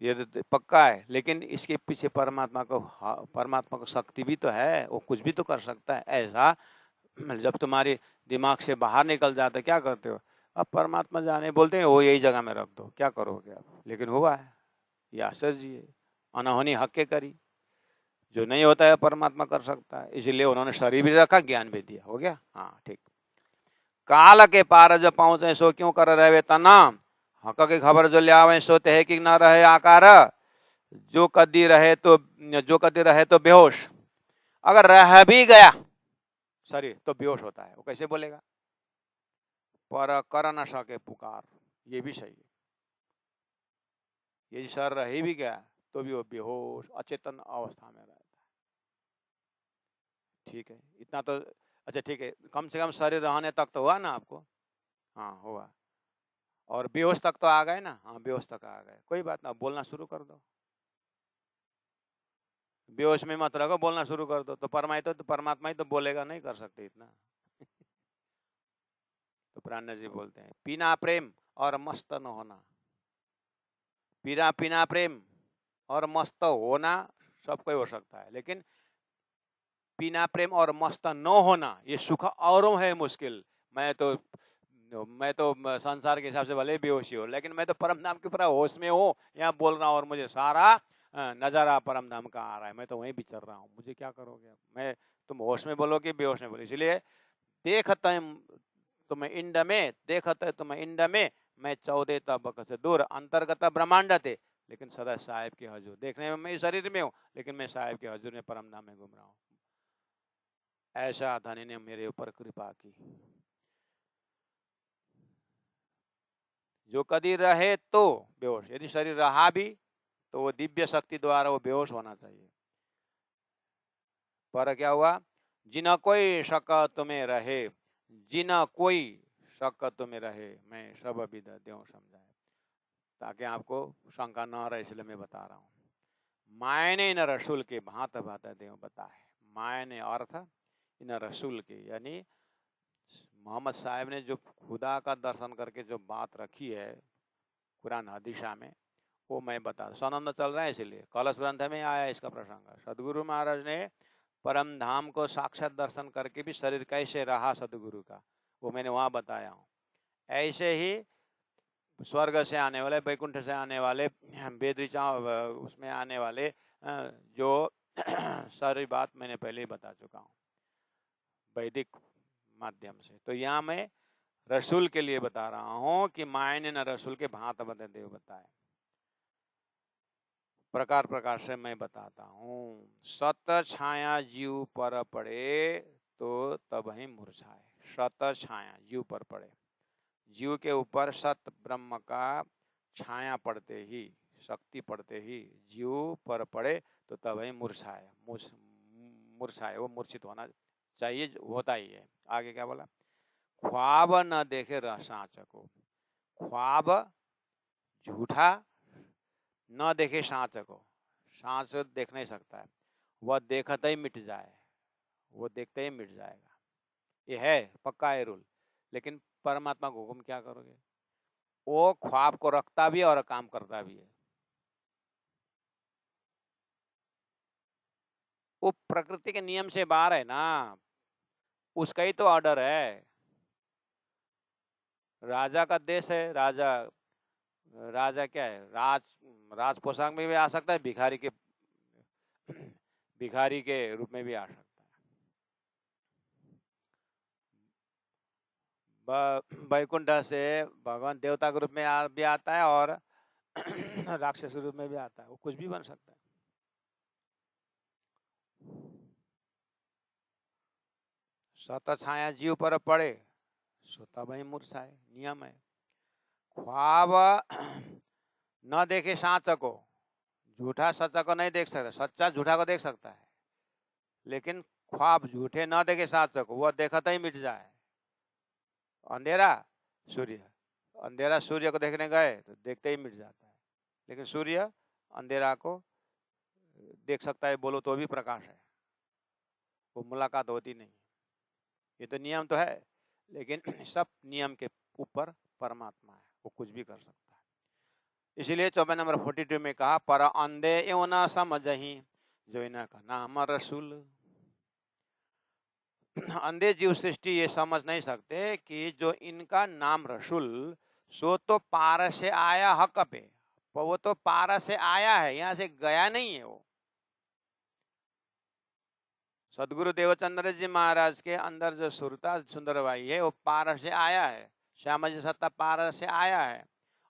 ये तो पक्का है। लेकिन इसके पीछे परमात्मा को शक्ति भी तो है, वो कुछ भी तो कर सकता है। ऐसा जब तुम्हारे दिमाग से बाहर निकल जाता है, क्या करते हो? अब परमात्मा जाने, बोलते हैं वो यही जगह में रख दो, क्या करोगे आप, लेकिन हुआ है, ये आश्चर्य है। अनहोनी हक के करी, जो नहीं होता है परमात्मा कर सकता है, इसलिए उन्होंने शरीर भी रखा, ज्ञान भी दिया, हो गया। हाँ ठीक। काल के पार जो पहुंचे सो क्यों कर रहे तना, हक की खबर जो लियावे सो ते कि न रहे आकार, जो कदी रहे तो बेहोश, अगर रह भी गया शरीर तो बेहोश होता है, वो कैसे बोलेगा, पर कर न सके पुकार, ये भी सही है। यदि शरीर रह भी गया तो भी वो बेहोश अचेतन अवस्था में रहता है। ठीक है, इतना तो अच्छा ठीक है, कम से कम शरीर रहने तक तो हुआ ना आपको, हाँ हुआ, और बेहोश तक तो आ गए ना, हाँ बेहोश तक आ गए, कोई बात ना, बोलना शुरू कर दो, बेहोश में मत रखो, बोलना शुरू कर दो, तो परमात्मा ही तो बोलेगा, नहीं कर सकते इतना। तो प्राण जी बोलते हैं पीना प्रेम और मस्त न होना, पीना प्रेम और मस्त होना सबको हो सकता है, लेकिन पीना प्रेम और मस्त न होना ये सुख औरों है मुश्किल। मैं तो संसार के हिसाब से भले बेहोशी हो, लेकिन मैं तो परम धाम के पूरा होश में हूँ, यहाँ बोल रहा हूँ और मुझे सारा नजारा परम धाम का आ रहा है, मैं तो वहीं विचर रहा हूँ, मुझे क्या करोगे आप, मैं तुम होश में बोलो कि बेहोश में बोलो। इसलिए देखते तुम्हें इंड में, देखते तुम्हें इंड में, मैं 14 तबक से दूर अंतर्गत ब्रह्मांड थे, लेकिन सदा साहिब के हजूर, देखने में मैं शरीर में हूँ लेकिन मैं साहिब के हजूर में परम धाम में घूम रहा हूँ। ऐसा धनी ने मेरे ऊपर कृपा की। जो कदी रहे तो बेहोश, यदि शरीर रहा भी तो वो दिव्य शक्ति द्वारा वो बेहोश होना चाहिए। पर क्या हुआ, जिन कोई शक तुम्हें रहे, जिन कोई शक तुम्हें रहे, मैं सब विद देव समझाए, ताकि आपको शंका न रहे, इसलिए मैं बता रहा हूँ। मायने इन रसूल के भांत भात देव बताए, मायने अर्थ इन रसूल के, यानी मोहम्मद साहब ने जो खुदा का दर्शन करके जो बात रखी है कुरान हदीसा में, वो मैं बता, सनंद चल रहा है इसलिए कलश ग्रंथ में आया इसका प्रसंग। सदगुरु महाराज ने परम धाम को साक्षात दर्शन करके भी शरीर कैसे रहा सदगुरु का, वो मैंने वहाँ बताया हूँ। ऐसे ही स्वर्ग से आने वाले, वैकुंठ से आने वाले, वेद ऋचा उसमें आने वाले जो सारी बात मैंने पहले ही बता चुका हूँ वैदिक माध्यम से। तो यहाँ मैं रसूल के लिए बता रहा हूँ कि मायने न रसूल के भांत बते देव बताए, प्रकार प्रकार से मैं बताता हूँ। सत छाया जीव पर पड़े तो तब ही मूर्छाए, सत छाया जीव पर पड़े, जीव के ऊपर सत ब्रह्म का छाया पड़ते ही, शक्ति पड़ते ही जीव पर पड़े तो तब ही मूर्छाए, मूर्छाए वो मूर्छित होना चाहिए, होता ही है। आगे क्या बोला, ख्वाब न देखे साँच को, ख्वाब झूठा न देखे साँच को, साँच देख नहीं सकता है, वह देखते ही मिट जाए, वो देखते ही मिट जाएगा, ये है पक्का है रूल। लेकिन परमात्मा को हुक्म क्या करोगे, वो ख्वाब को रखता भी और काम करता भी है, वो प्रकृति के नियम से बाहर है ना, उसका ही तो ऑर्डर है। राजा का देश है, राजा क्या है, राज पोशाक में भी आ सकता है, भिखारी के रूप में भी आ सकता है। वैकुंठ से भगवान देवता के रूप में भी आता है और राक्षस रूप में भी आता है, वो कुछ भी बन सकता है। सत छाया जीव पर पड़े सो तब ही मूर्छाए, नियम है। ख्वाब न देखे साँच को, झूठा सच्चा को नहीं देख सकता, सच्चा झूठा को देख सकता है, लेकिन ख्वाब झूठे न देखे साँच को, वह देखता ही मिट जाए। अंधेरा सूर्य, अंधेरा सूर्य को देखने गए तो देखते ही मिट जाता है, लेकिन सूर्य अंधेरा को देख सकता है, बोलो तो भी प्रकाश है, वो मुलाकात होती नहीं। ये तो नियम तो है, लेकिन सब नियम के ऊपर परमात्मा है, वो कुछ भी कर सकता है। इसीलिए 24 नंबर 42 में कहा, पर अंधे एवं न समझही जो इनका नाम रसूल। अंधे जीव सृष्टि ये समझ नहीं सकते कि जो इनका नाम रसूल, सो तो पार से आया हक पे, पर वो तो पार से आया है, यहां से गया नहीं है। वो सदगुरु देवचंद्र जी महाराज के अंदर जो सुरता सुंदरबाई है, वो पार से आया है। श्यामा जी सत्ता पार से आया है,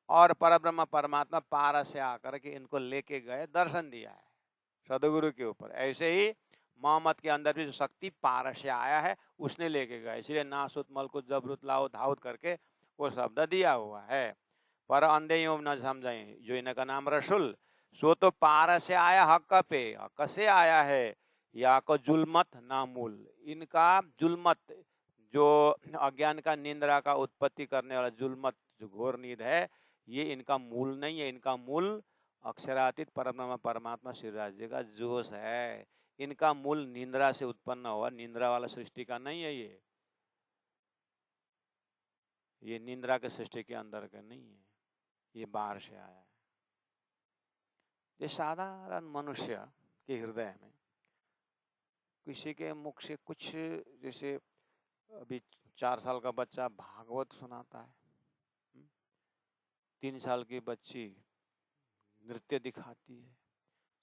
और परब्रह्म परमात्मा पार से आकर के इनको लेके गए, दर्शन दिया है सदगुरु के ऊपर। ऐसे ही मोहम्मद के अंदर भी जो शक्ति पार से आया है, उसने लेके गए। इसलिए नासुत मलकुत जबरुत लाओ धाउत करके वो शब्द दिया हुआ है। पर अंधे यूं न समझें, जो इनका नाम रसूल, सो तो पार से आया हक पे, हक से आया है, या को जुल्मत नामूल। इनका जुल्मत, जो अज्ञान का निंद्रा का उत्पत्ति करने वाला जुल्मत, जो घोर नींद है, ये इनका मूल नहीं है। इनका मूल अक्षरातीत परब्रह्म परमात्मा श्री राज्य का जोश है। इनका मूल निंद्रा से उत्पन्न हुआ, निंद्रा वाला सृष्टि का नहीं है। ये निंद्रा के सृष्टि के अंदर का नहीं है, ये बाहर से आया है। ये साधारण मनुष्य के हृदय में किसी के मुख से कुछ, जैसे अभी 4 साल का बच्चा भागवत सुनाता है, 3 साल की बच्ची नृत्य दिखाती है,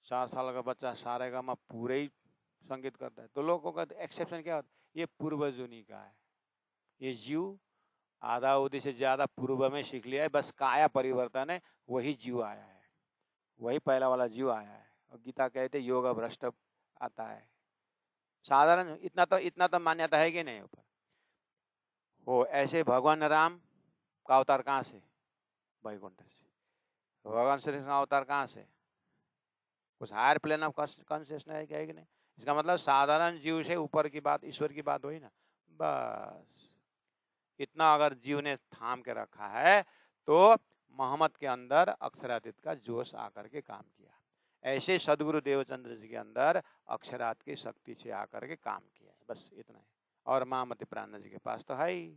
4 साल का बच्चा सारेगामा पूरे ही संगीत करता है, तो लोगों का एक्सेप्शन क्या होता है? ये पूर्व जुनी का है, ये जीव आधा अवधि से ज्यादा पूर्व में सीख लिया है, बस काया परिवर्तन है, वही जीव आया है, वही पहला वाला जीव आया है। और गीता कहते योग भ्रष्ट आता है। साधारण इतना तो मान्यता है कि नहीं ऊपर वो। ऐसे भगवान राम का अवतार कहाँ से? वैकुंठ से। भगवान श्री कृष्ण का अवतार कहाँ से? कुछ हायर प्लेन ऑफ कॉन्शियसनेस है क्या, है कि नहीं? इसका मतलब साधारण जीव से ऊपर की बात, ईश्वर की बात हुई ना। बस इतना अगर जीव ने थाम के रखा है, तो मोहम्मद के अंदर अक्षरातीत का जोश आकर के काम किया। ऐसे सदगुरु देवचंद्र जी के अंदर अक्षरात की शक्ति से आकर के काम किया है, बस इतना है। और महामति प्राण जी के पास तो है ही।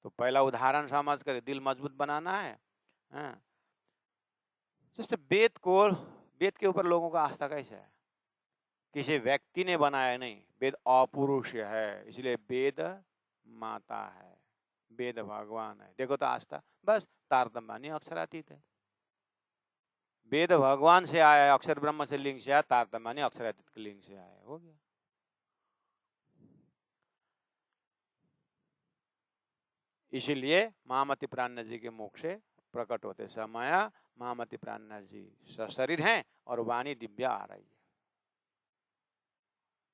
तो पहला उदाहरण समझ कर दिल मजबूत बनाना है। जस्ट वेद के ऊपर लोगों का आस्था कैसे है? किसी व्यक्ति ने बनाया नहीं, वेद अपुरुष है, इसलिए वेद माता है, वेद भगवान है। देखो तो आस्था बस तारतम्य अक्षरातीत है। वेद भगवान से आया है, अक्षर ब्रह्म से लिंग से आया, तारतम्य अक्षरातीत के लिंग से आया, हो गया। इसीलिए महामति प्राण जी के मुख से प्रकट होते समय महामति प्राण जी सशरीर हैं और वाणी दिव्या आ रही है।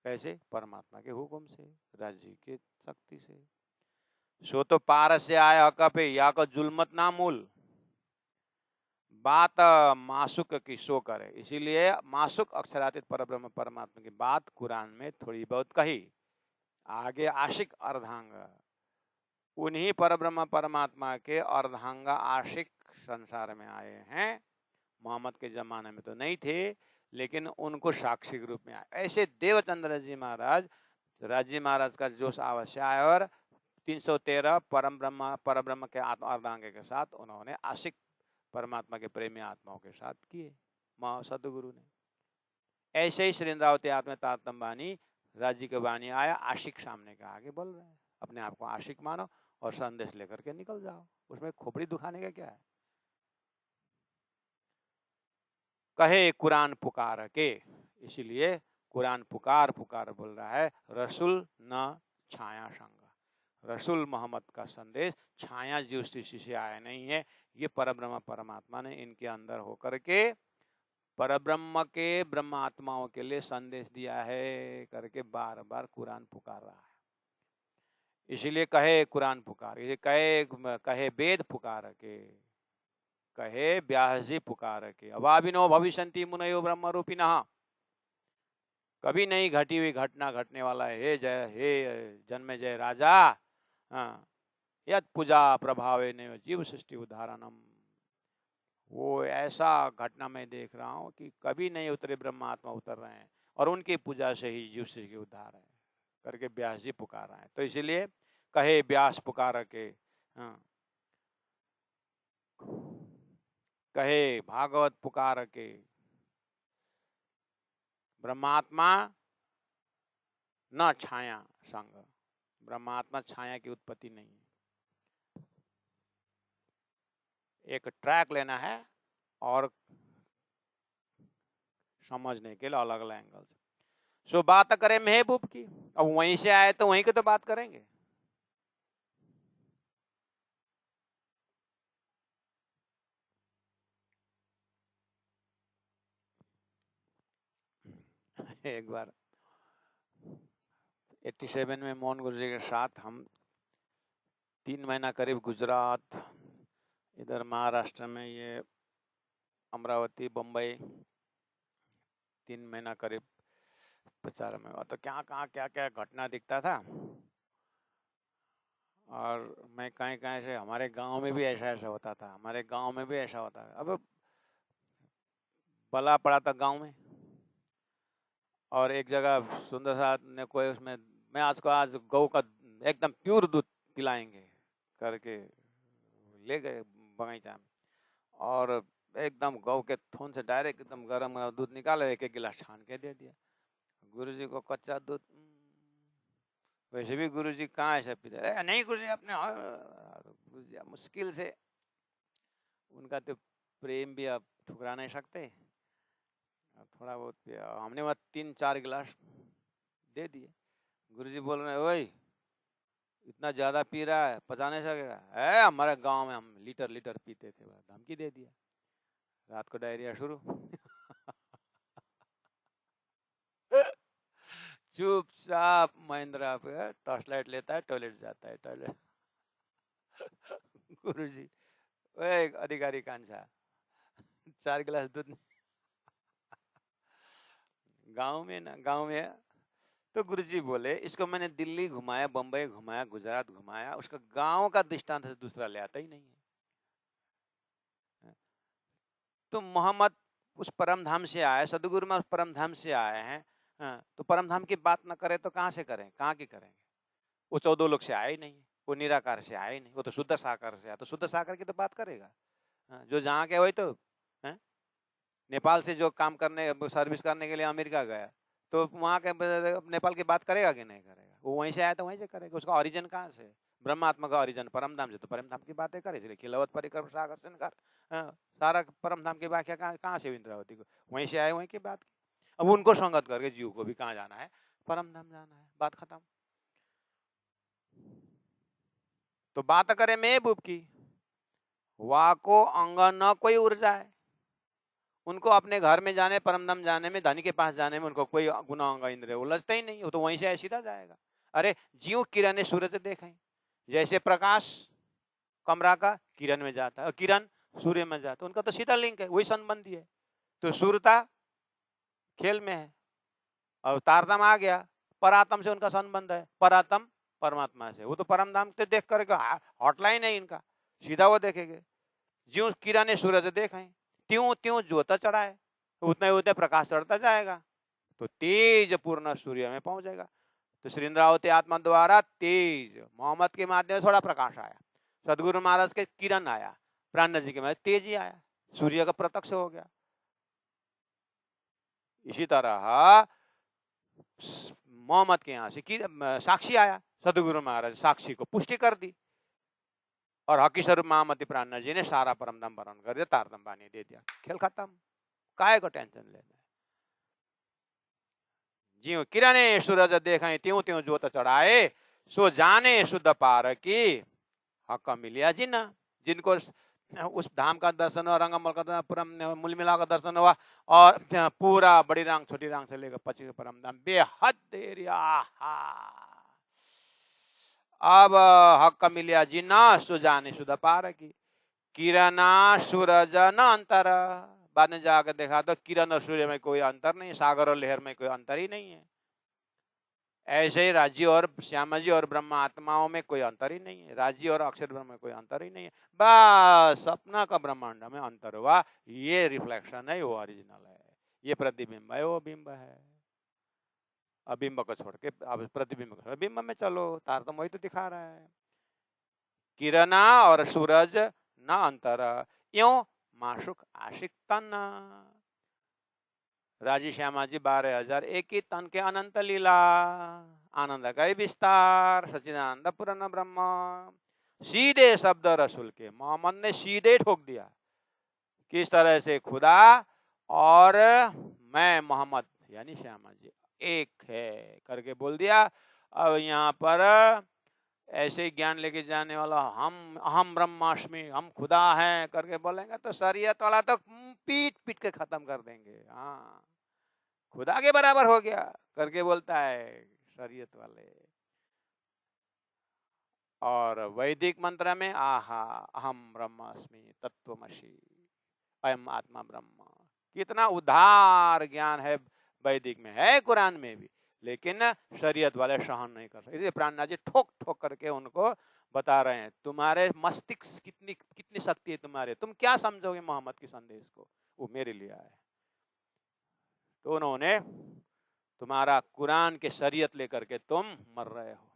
कैसे? परमात्मा के हुक्म से, राज्य के शक्ति से। सो तो पारस से आया कपे, या को जुल्मत ना मूल। बात मासुक की सो करे, इसीलिए मासुक अक्षरातीत परब्रह्म परमात्मा की बात कुरान में थोड़ी बहुत कही। आगे आशिक अर्धांग, उन्हीं परब्रह्म परमात्मा के अर्धांगा आशिक संसार में आए हैं। मोहम्मद के जमाने में तो नहीं थे, लेकिन उनको साक्षी के रूप में आए। ऐसे देवचंद्र जी महाराज, राज्य महाराज का जोश अवश्य आया, और 313 परब्रह्म के आत्मा अर्धांगे के साथ उन्होंने आशिक परमात्मा के प्रेमी आत्माओं के साथ किए महा सदगुरु ने। ऐसे ही श्रीन्द्रावती आत्मा तारतम्बानी राज्य के वाणी आया, आशिक सामने के आगे बोल रहे हैं, अपने आप को आशिक मानो और संदेश लेकर के निकल जाओ, उसमें खोपड़ी दुखाने का क्या है? कहे कुरान पुकार के, इसीलिए कुरान पुकार पुकार बोल रहा है। रसूल न छाया संग, रसूल मोहम्मद का संदेश छाया जीव सृष्टि से आया नहीं है, ये परब्रह्म परमात्मा ने इनके अंदर होकर के परब्रह्म के ब्रह्म आत्माओं के लिए संदेश दिया है करके बार बार कुरान पुकार रहा है। इसीलिए कहे कुरान पुकार, ये कहे वेद पुकार के, कहे व्यास जी पुकार के। अभाविनो भविष्यन्ति मुनयो ब्रह्म रूपिणः, कभी नहीं घटी हुई घटना घटने वाला है। हे जन्मे जय राजा, यद पूजा प्रभावे ने जीव सृष्टि उदाहरणम। वो ऐसा घटना मैं देख रहा हूँ कि कभी नहीं उतरे ब्रह्मात्मा उतर रहे हैं, और उनकी पूजा से ही जीव सृष्टि के उद्धार है करके व्यास जी पुकार रहे हैं। तो इसीलिए कहे व्यास पुकार के, कहे भागवत पुकार के। ब्रह्मात्मा न छाया संग। ब्रह्मात्मा छाया की उत्पत्ति नहीं है। एक ट्रैक लेना है और समझने के लिए अलग अलग एंगल से। सो बात करें महबूब की, अब वहीं से आए तो वहीं की तो बात करेंगे। एक बार 87 में मोहन गुरु जी के साथ हम 3 महीना करीब गुजरात, इधर महाराष्ट्र में ये अमरावती, बम्बई 3 महीना करीब प्रचार में हुआ। तो क्या कहाँ क्या क्या घटना दिखता था। और मैं कहीं कहीं से, हमारे गांव में भी ऐसा ऐसा होता था, हमारे गांव में भी ऐसा होता था। अब बला पड़ा था गांव में, और एक जगह सुंदर सा ने कोई उसमें, मैं आज गौ का एकदम प्योर दूध पिलाएंगे करके ले गए बगीचा में, और एकदम गौ के थून से डायरेक्ट एकदम गर्म दूध निकाले, एक एक गिलास छान के दे दिया। गुरुजी को कच्चा दूध, वैसे भी गुरुजी कहाँ ऐसा पीते, नहीं गुरुजी अपने, गुरुजी मुश्किल से, उनका तो प्रेम भी आप ठुकरा नहीं सकते, थोड़ा बहुत पिया। हमने वह 3-4 गिलास दे दिए। गुरुजी बोल रहे, ओए इतना ज्यादा पी रहा है, पचा नहीं सकेगा। है हमारे गांव में हम लीटर लीटर पीते थे। धमकी दे दिया। रात को डायरिया शुरू। चुपचाप महेंद्रा पे टॉर्च लाइट लेता है, टॉयलेट जाता है, टॉयलेट। गुरुजी, ओए अधिकारी कांचा, 4 गिलास दूध। गांव में ना, गांव में तो गुरुजी बोले, इसको मैंने दिल्ली घुमाया, बंबई घुमाया, गुजरात घुमाया, उसका गांव का दृष्टांत से दूसरा ले आता ही नहीं है। तो मोहम्मद उस परम धाम से आए, सदगुरु में उस परम धाम से आए हैं। तो परम धाम की बात ना करें तो कहाँ से करें, कहाँ की करेंगे। वो 14 लोग से आए ही नहीं, वो निराकार से आए ही नहीं, वो तो शुद्ध साकार से आया, तो शुद्ध साकार की तो बात करेगा। जो जहाँ के वही तो है। नेपाल से जो काम करने, सर्विस करने के लिए अमेरिका गया, तो वहाँ के नेपाल की बात करेगा कि नहीं करेगा। वो वहीं से आया तो वहीं से करेगा। उसका ओरिजिन कहाँ से, ब्रह्मात्मा का ओरिजिन परम धाम से, तो परम धाम की बातें करे। इसलिए खिलवत परिक्रम सागर कर, सारा परम धाम की व्याख्या कहाँ से, इंद्रावती को वहीं से आए, वहीं की बात की। अब उनको संगत करके जीव को भी कहाँ जाना है, परम धाम जाना है, बात खत्म। तो बात करें महबूब की, वाको अंग न कोई ऊर्जा है। उनको अपने घर में जाने, परमधाम जाने में, धनी के पास जाने में उनको कोई गुना अंग इंद्रिय उलझता ही नहीं। वो तो वहीं से सीधा जाएगा। अरे जीव किरण सूरज देखें, जैसे प्रकाश कमरा का किरण में जाता है और किरण सूर्य में जाता है, उनका तो सीधा लिंक है, वही संबंधी है। तो सूर्यता खेल में है और तारतम आ गया, परात्म से उनका संबंध है, परात्म परमात्मा से। वो तो परम धाम से देख करके हॉटलाइन है इनका, सीधा वो देखेंगे। ज्यों किरण सूरज देखें, त्यों त्यों ज्योत चढ़ाए, उतने उतने प्रकाश चढ़ता जाएगा, तो तेज पूर्ण सूर्य में पहुंच जाएगा। तो श्री इंद्रावती आत्मा द्वारा तेज, मोहम्मद के माध्यम से थोड़ा प्रकाश आया, सदगुरु महाराज के किरण आया, प्राण जी के माध्यम तेज ही आया, सूर्य का प्रत्यक्ष हो गया। इसी तरह मोहम्मद के यहाँ से साक्षी आया, सदगुरु महाराज साक्षी को पुष्टि कर दी, और हकी स्वरूप महामती प्राण जी ने सारा परमधाम वर्ण कर दिया, तारतम पानी दे दिया, खेल खत्म। काय को टेंशन लेना है। ज्यों किरणे सूरज देखें, त्यों त्यों ज्योत चढ़ाए, सो जाने शुद्ध पार की हक मिलिया जिन। जिनको उस धाम का दर्शन हुआ, रंगमल का पूरा मूल मिला का दर्शन हुआ, और पूरा बड़ी रांग छोटी रांग से लेकर 25 परम धाम बेहद एरिया, अब हक मिलिया जिन्ना सुजाने शुद्ध पार की। किरणा सूरज न अंतर, बाद में जाकर देखा तो किरण और सूर्य में कोई अंतर नहीं, सागर और लहर में कोई अंतर ही नहीं है। ऐसे ही राज्य और श्यामा जी और ब्रह्म आत्माओं में कोई अंतर ही नहीं है, राज्य और अक्षर ब्रह्म में कोई अंतर ही नहीं है। बस सपना का ब्रह्मांड में अंतर हुआ, ये रिफ्लेक्शन है, वो ओरिजिनल है, ये प्रतिबिंब है, वो बिंब है। अबिंब को छोड़ के अब प्रतिबिंब को, बिंब में चलो, तारतम्य वही तो दिखा रहा है। किरणा और सूरज न अंतर, क्यों माशुक आशिक तन। राजी श्यामा जी 12,000 एक ही तन के अनंत लीला, आनंद का ही विस्तार, सच्चिदानंद पूर्ण ब्रह्म। सीधे शब्द रसूल के, मोहम्मद ने सीधे ठोक दिया। किस तरह से? खुदा और मैं मोहम्मद यानी श्यामा जी एक है करके बोल दिया। अब यहाँ पर ऐसे ज्ञान लेके जाने वाला हम अहम ब्रह्मास्मि, हम खुदा हैं करके बोलेंगे तो शरीयत वाला तो पीट पीट के खत्म कर देंगे। हाँ, खुदा के बराबर हो गया करके बोलता है शरीयत वाले। और वैदिक मंत्र में आहा अहम ब्रह्मास्मि तत्वमसि अयम आत्मा ब्रह्म, कितना उदार ज्ञान है वैदिक में, है कुरान में भी, लेकिन शरीयत वाले सहन नहीं कर सकते। इसलिए प्राणनाथ जी ठोक ठोक करके उनको बता रहे हैं तुम्हारे मस्तिष्क कितनी कितनी शक्ति है तुम्हारे, तुम क्या समझोगे मोहम्मद के संदेश को, वो मेरे लिए आया है। तो उन्होंने तुम्हारा कुरान के शरीयत लेकर के तुम मर रहे हो,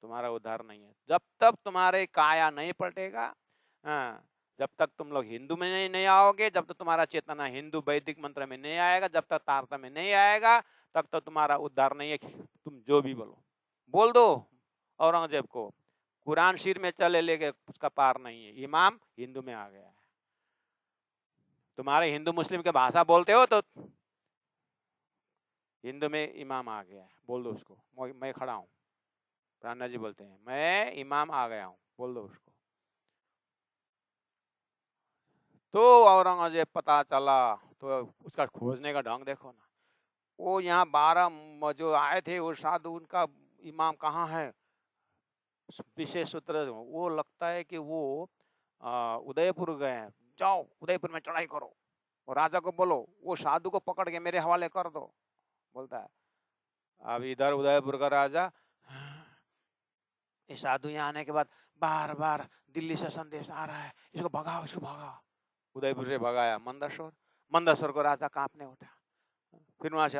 तुम्हारा उद्धार नहीं है। जब तक तुम्हारे काया नहीं पलटेगा, जब तक तुम लोग हिंदू में नहीं आओगे, जब तक तुम्हारा चेतना हिंदू वैदिक मंत्र में नहीं आएगा, जब तक तारतम्य में नहीं आएगा, तब तक तुम्हारा उद्धार नहीं है। तुम जो भी बोल दो औरंगजेब को, कुरान सिर में चले लेके उसका पार नहीं है। इमाम हिंदू में आ गया है, तुम्हारे हिंदू मुस्लिम के भाषा बोलते हो तो हिंदू में इमाम आ गया है, बोल दो उसको मैं खड़ा हूं। प्राणनाथ जी बोलते हैं मैं इमाम आ गया हूं, बोल दो उसको। तो औरंगजेब पता चला तो उसका खोजने का ढंग देखो ना। वो यहाँ 12 जो आए थे वो साधु, उनका इमाम कहाँ है? विशेष सूत्र वो लगता है कि वो उदयपुर गए हैं, जाओ उदयपुर में चढ़ाई करो और राजा को बोलो वो साधु को पकड़ के मेरे हवाले कर दो, बोलता है। अब इधर उदयपुर का राजा, इस साधु यहाँ आने के बाद बार बार दिल्ली से संदेश आ रहा है, इसको भगाओ इसको भगाओ। उदयपुर से भगाया मंदसौर को राजा कांपने उठा। फिर वहां से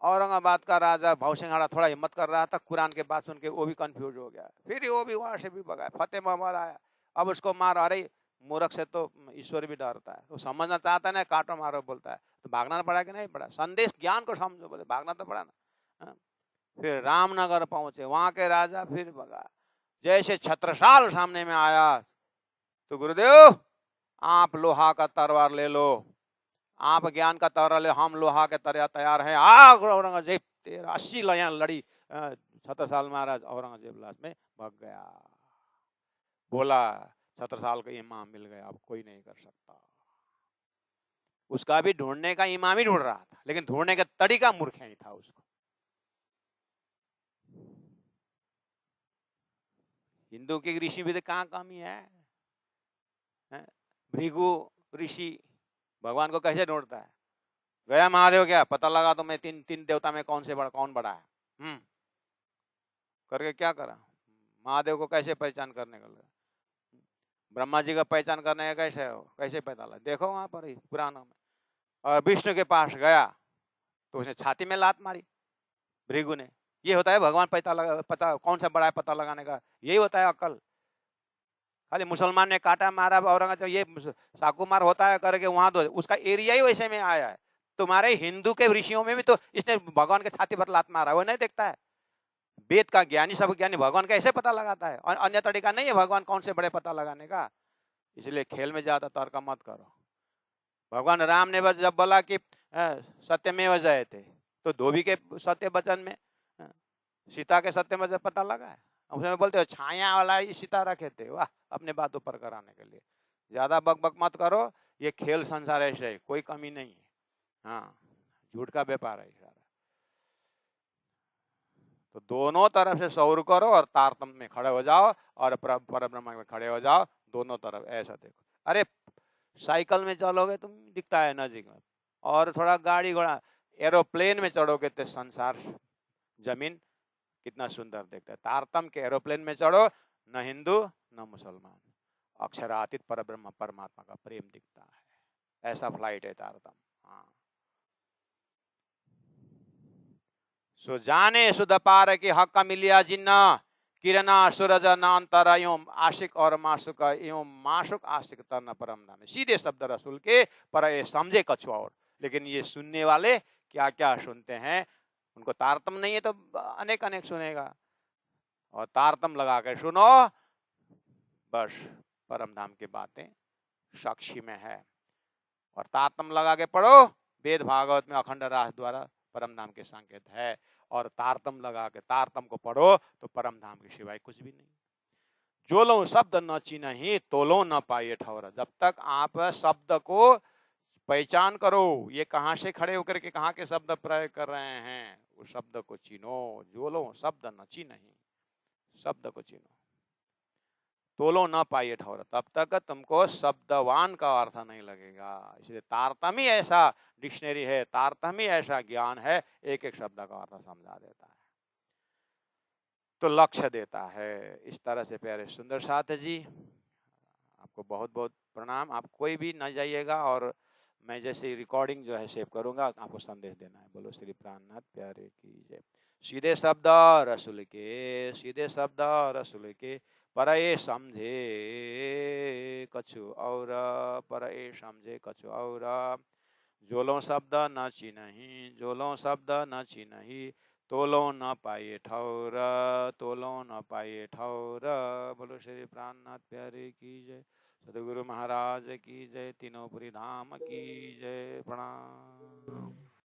औरंगाबाद का राजा भावसिंहाड़ा थोड़ा हिम्मत कर रहा था, कुरान के बात सुन के वो भी कंफ्यूज हो गया, फिर वो भी वहां से भी भगाया। फतेह मोहम्मद आया, अब उसको मार, अरे मूर्ख से तो ईश्वर भी डरता है, तो समझना चाहता है ना, काटो मारो बोलता है, तो भागना पड़ा कि नहीं पड़ा? संदेश ज्ञान को समझो, बोले भागना तो पड़ा ना। फिर रामनगर पहुंचे, वहां के राजा फिर भगा। जैसे छत्रसाल सामने में आया तो गुरुदेव आप लोहा का तलवार ले लो, आप ज्ञान का तलवार ले, हम लोहा के तैयार हैं। आग औरंगजेब 80 लड़ाइयां लड़ी, छत्रसाल महाराज औरंगजेब लास्ट में भाग गया। बोला छत्रसाल का इमाम मिल गया, अब कोई नहीं कर सकता। उसका भी ढूंढने का इमाम ही ढूंढ रहा था, लेकिन ढूंढने का तरीका मूर्ख ही था उसको। हिंदू के ऋषि भी तो कहाँ कमी है? भृगु ऋषि भगवान को कैसे ढूंढता है? गया महादेव क्या पता लगा तो मैं तीन देवता में कौन बड़ा है, करके क्या करा? महादेव को कैसे पहचान करने का लगा? ब्रह्मा जी का पहचान करने का कैसे पता लगा? देखो वहां पर पुराणों में। और विष्णु के पास गया तो उसने छाती में लात मारी भृगु ने। ये होता है भगवान पता कौन सा बड़ा है पता लगाने का, यही होता है अक्ल। खाली मुसलमान ने काटा मारा औरंगजेब, ये साकुमार होता है करके वहां तो उसका एरिया ही वैसे में आया है। तुम्हारे हिंदू के ऋषियों में भी तो इसने भगवान के छाती पर लात मारा, वो नहीं देखता है? वेद का ज्ञानी सब ज्ञानी भगवान का ऐसे पता लगाता है, और अन्य तरीका नहीं है भगवान कौन से बड़े पता लगाने का। इसलिए खेल में ज्यादा तर्क मत करो। भगवान राम ने बस जब बोला कि सत्यमेव जयते, तो धोबी के सत्य वचन में सीता के सत्य वचन पता लगा है? उसमें बोलते हो छाया वाला ही सीता रखे थे, वाह, अपने बात ऊपर कराने के लिए। ज्यादा बक बक मत करो, ये खेल संसार ऐसे है, कोई कमी नहीं है। हाँ, झूठ का व्यापार है सारा। तो दोनों तरफ से सौर करो और तारतम्य में खड़े हो जाओ और परब्रह्म में खड़े हो जाओ, दोनों तरफ ऐसा देखो। अरे साइकिल में चलोगे तुम दिखता है नजीक में, और थोड़ा गाड़ी घोड़ा एरोप्लेन में चढ़ोगे तो संसार जमीन कितना सुंदर देखता है। तारतम्य के एरोप्लेन में चढ़ो, न हिंदू न मुसलमान, अक्षरातीत परब्रह्म परमात्मा का प्रेम दिखता है। ऐसा फ्लाइट है तारतम्य। हाँ, सो जाने सुध पार की हक मिलिया जिन्ना किरणा सूरज नांतर एवं आशिक और मासुक एवं मासुक आशिक तरन परम धाम। सीधे शब्द रसूल के पर ये समझे कछु और। लेकिन ये सुनने वाले क्या क्या सुनते हैं, उनको तारतम नहीं है तो अनेक अनेक सुनेगा। और तारतम लगा के सुनो, बस परम धाम की बातें साक्षी में है। और तारतम लगा के पढ़ो, वेद भागवत में अखंड रास द्वारा परम धाम के संकेत है। और तारतम लगा के तारतम को पढ़ो तो परम धाम के सिवाय कुछ भी नहीं। जो लो शब्द न चिन्हि तोलो न पाए ठौर। जब तक आप शब्द को पहचान करो, ये कहाँ से खड़े होकर के कहाँ के शब्द प्रयोग कर रहे हैं, उस शब्द को चिन्हो। जो लो शब्द न चिन्हि, शब्द को चिन्हो। तोलो न पाइए ठौर, तब तक तुमको शब्दवान का अर्थ नहीं लगेगा। इसलिए तारतम्य ऐसा डिक्शनरी है, तारतम्य ऐसा ज्ञान है, एक एक शब्द का अर्थ समझा देता है, तो लक्ष्य देता है। इस तरह से प्यारे सुंदर साथ जी, आपको बहुत बहुत प्रणाम। आप कोई भी न जाइएगा, और मैं जैसे रिकॉर्डिंग जो है सेव करूंगा, आपको संदेश देना है। बोलो श्री प्राणनाथ प्यारे की जय। सीधे शब्द रसूल के, सीधे शब्द रसूल के, पर ये समझे कछु और, पर ये समझे कछु और। जोलो शब्द न चिन्हि, जोलो शब्द न चिन्हि, तोलो न पाइए ठौर, तोलो न पाइए ठौर। बोलो श्री प्राणनाथ प्यारे की जय। सदगुरु महाराज की जय। तीनों पुरी धाम की जय। प्रणाम।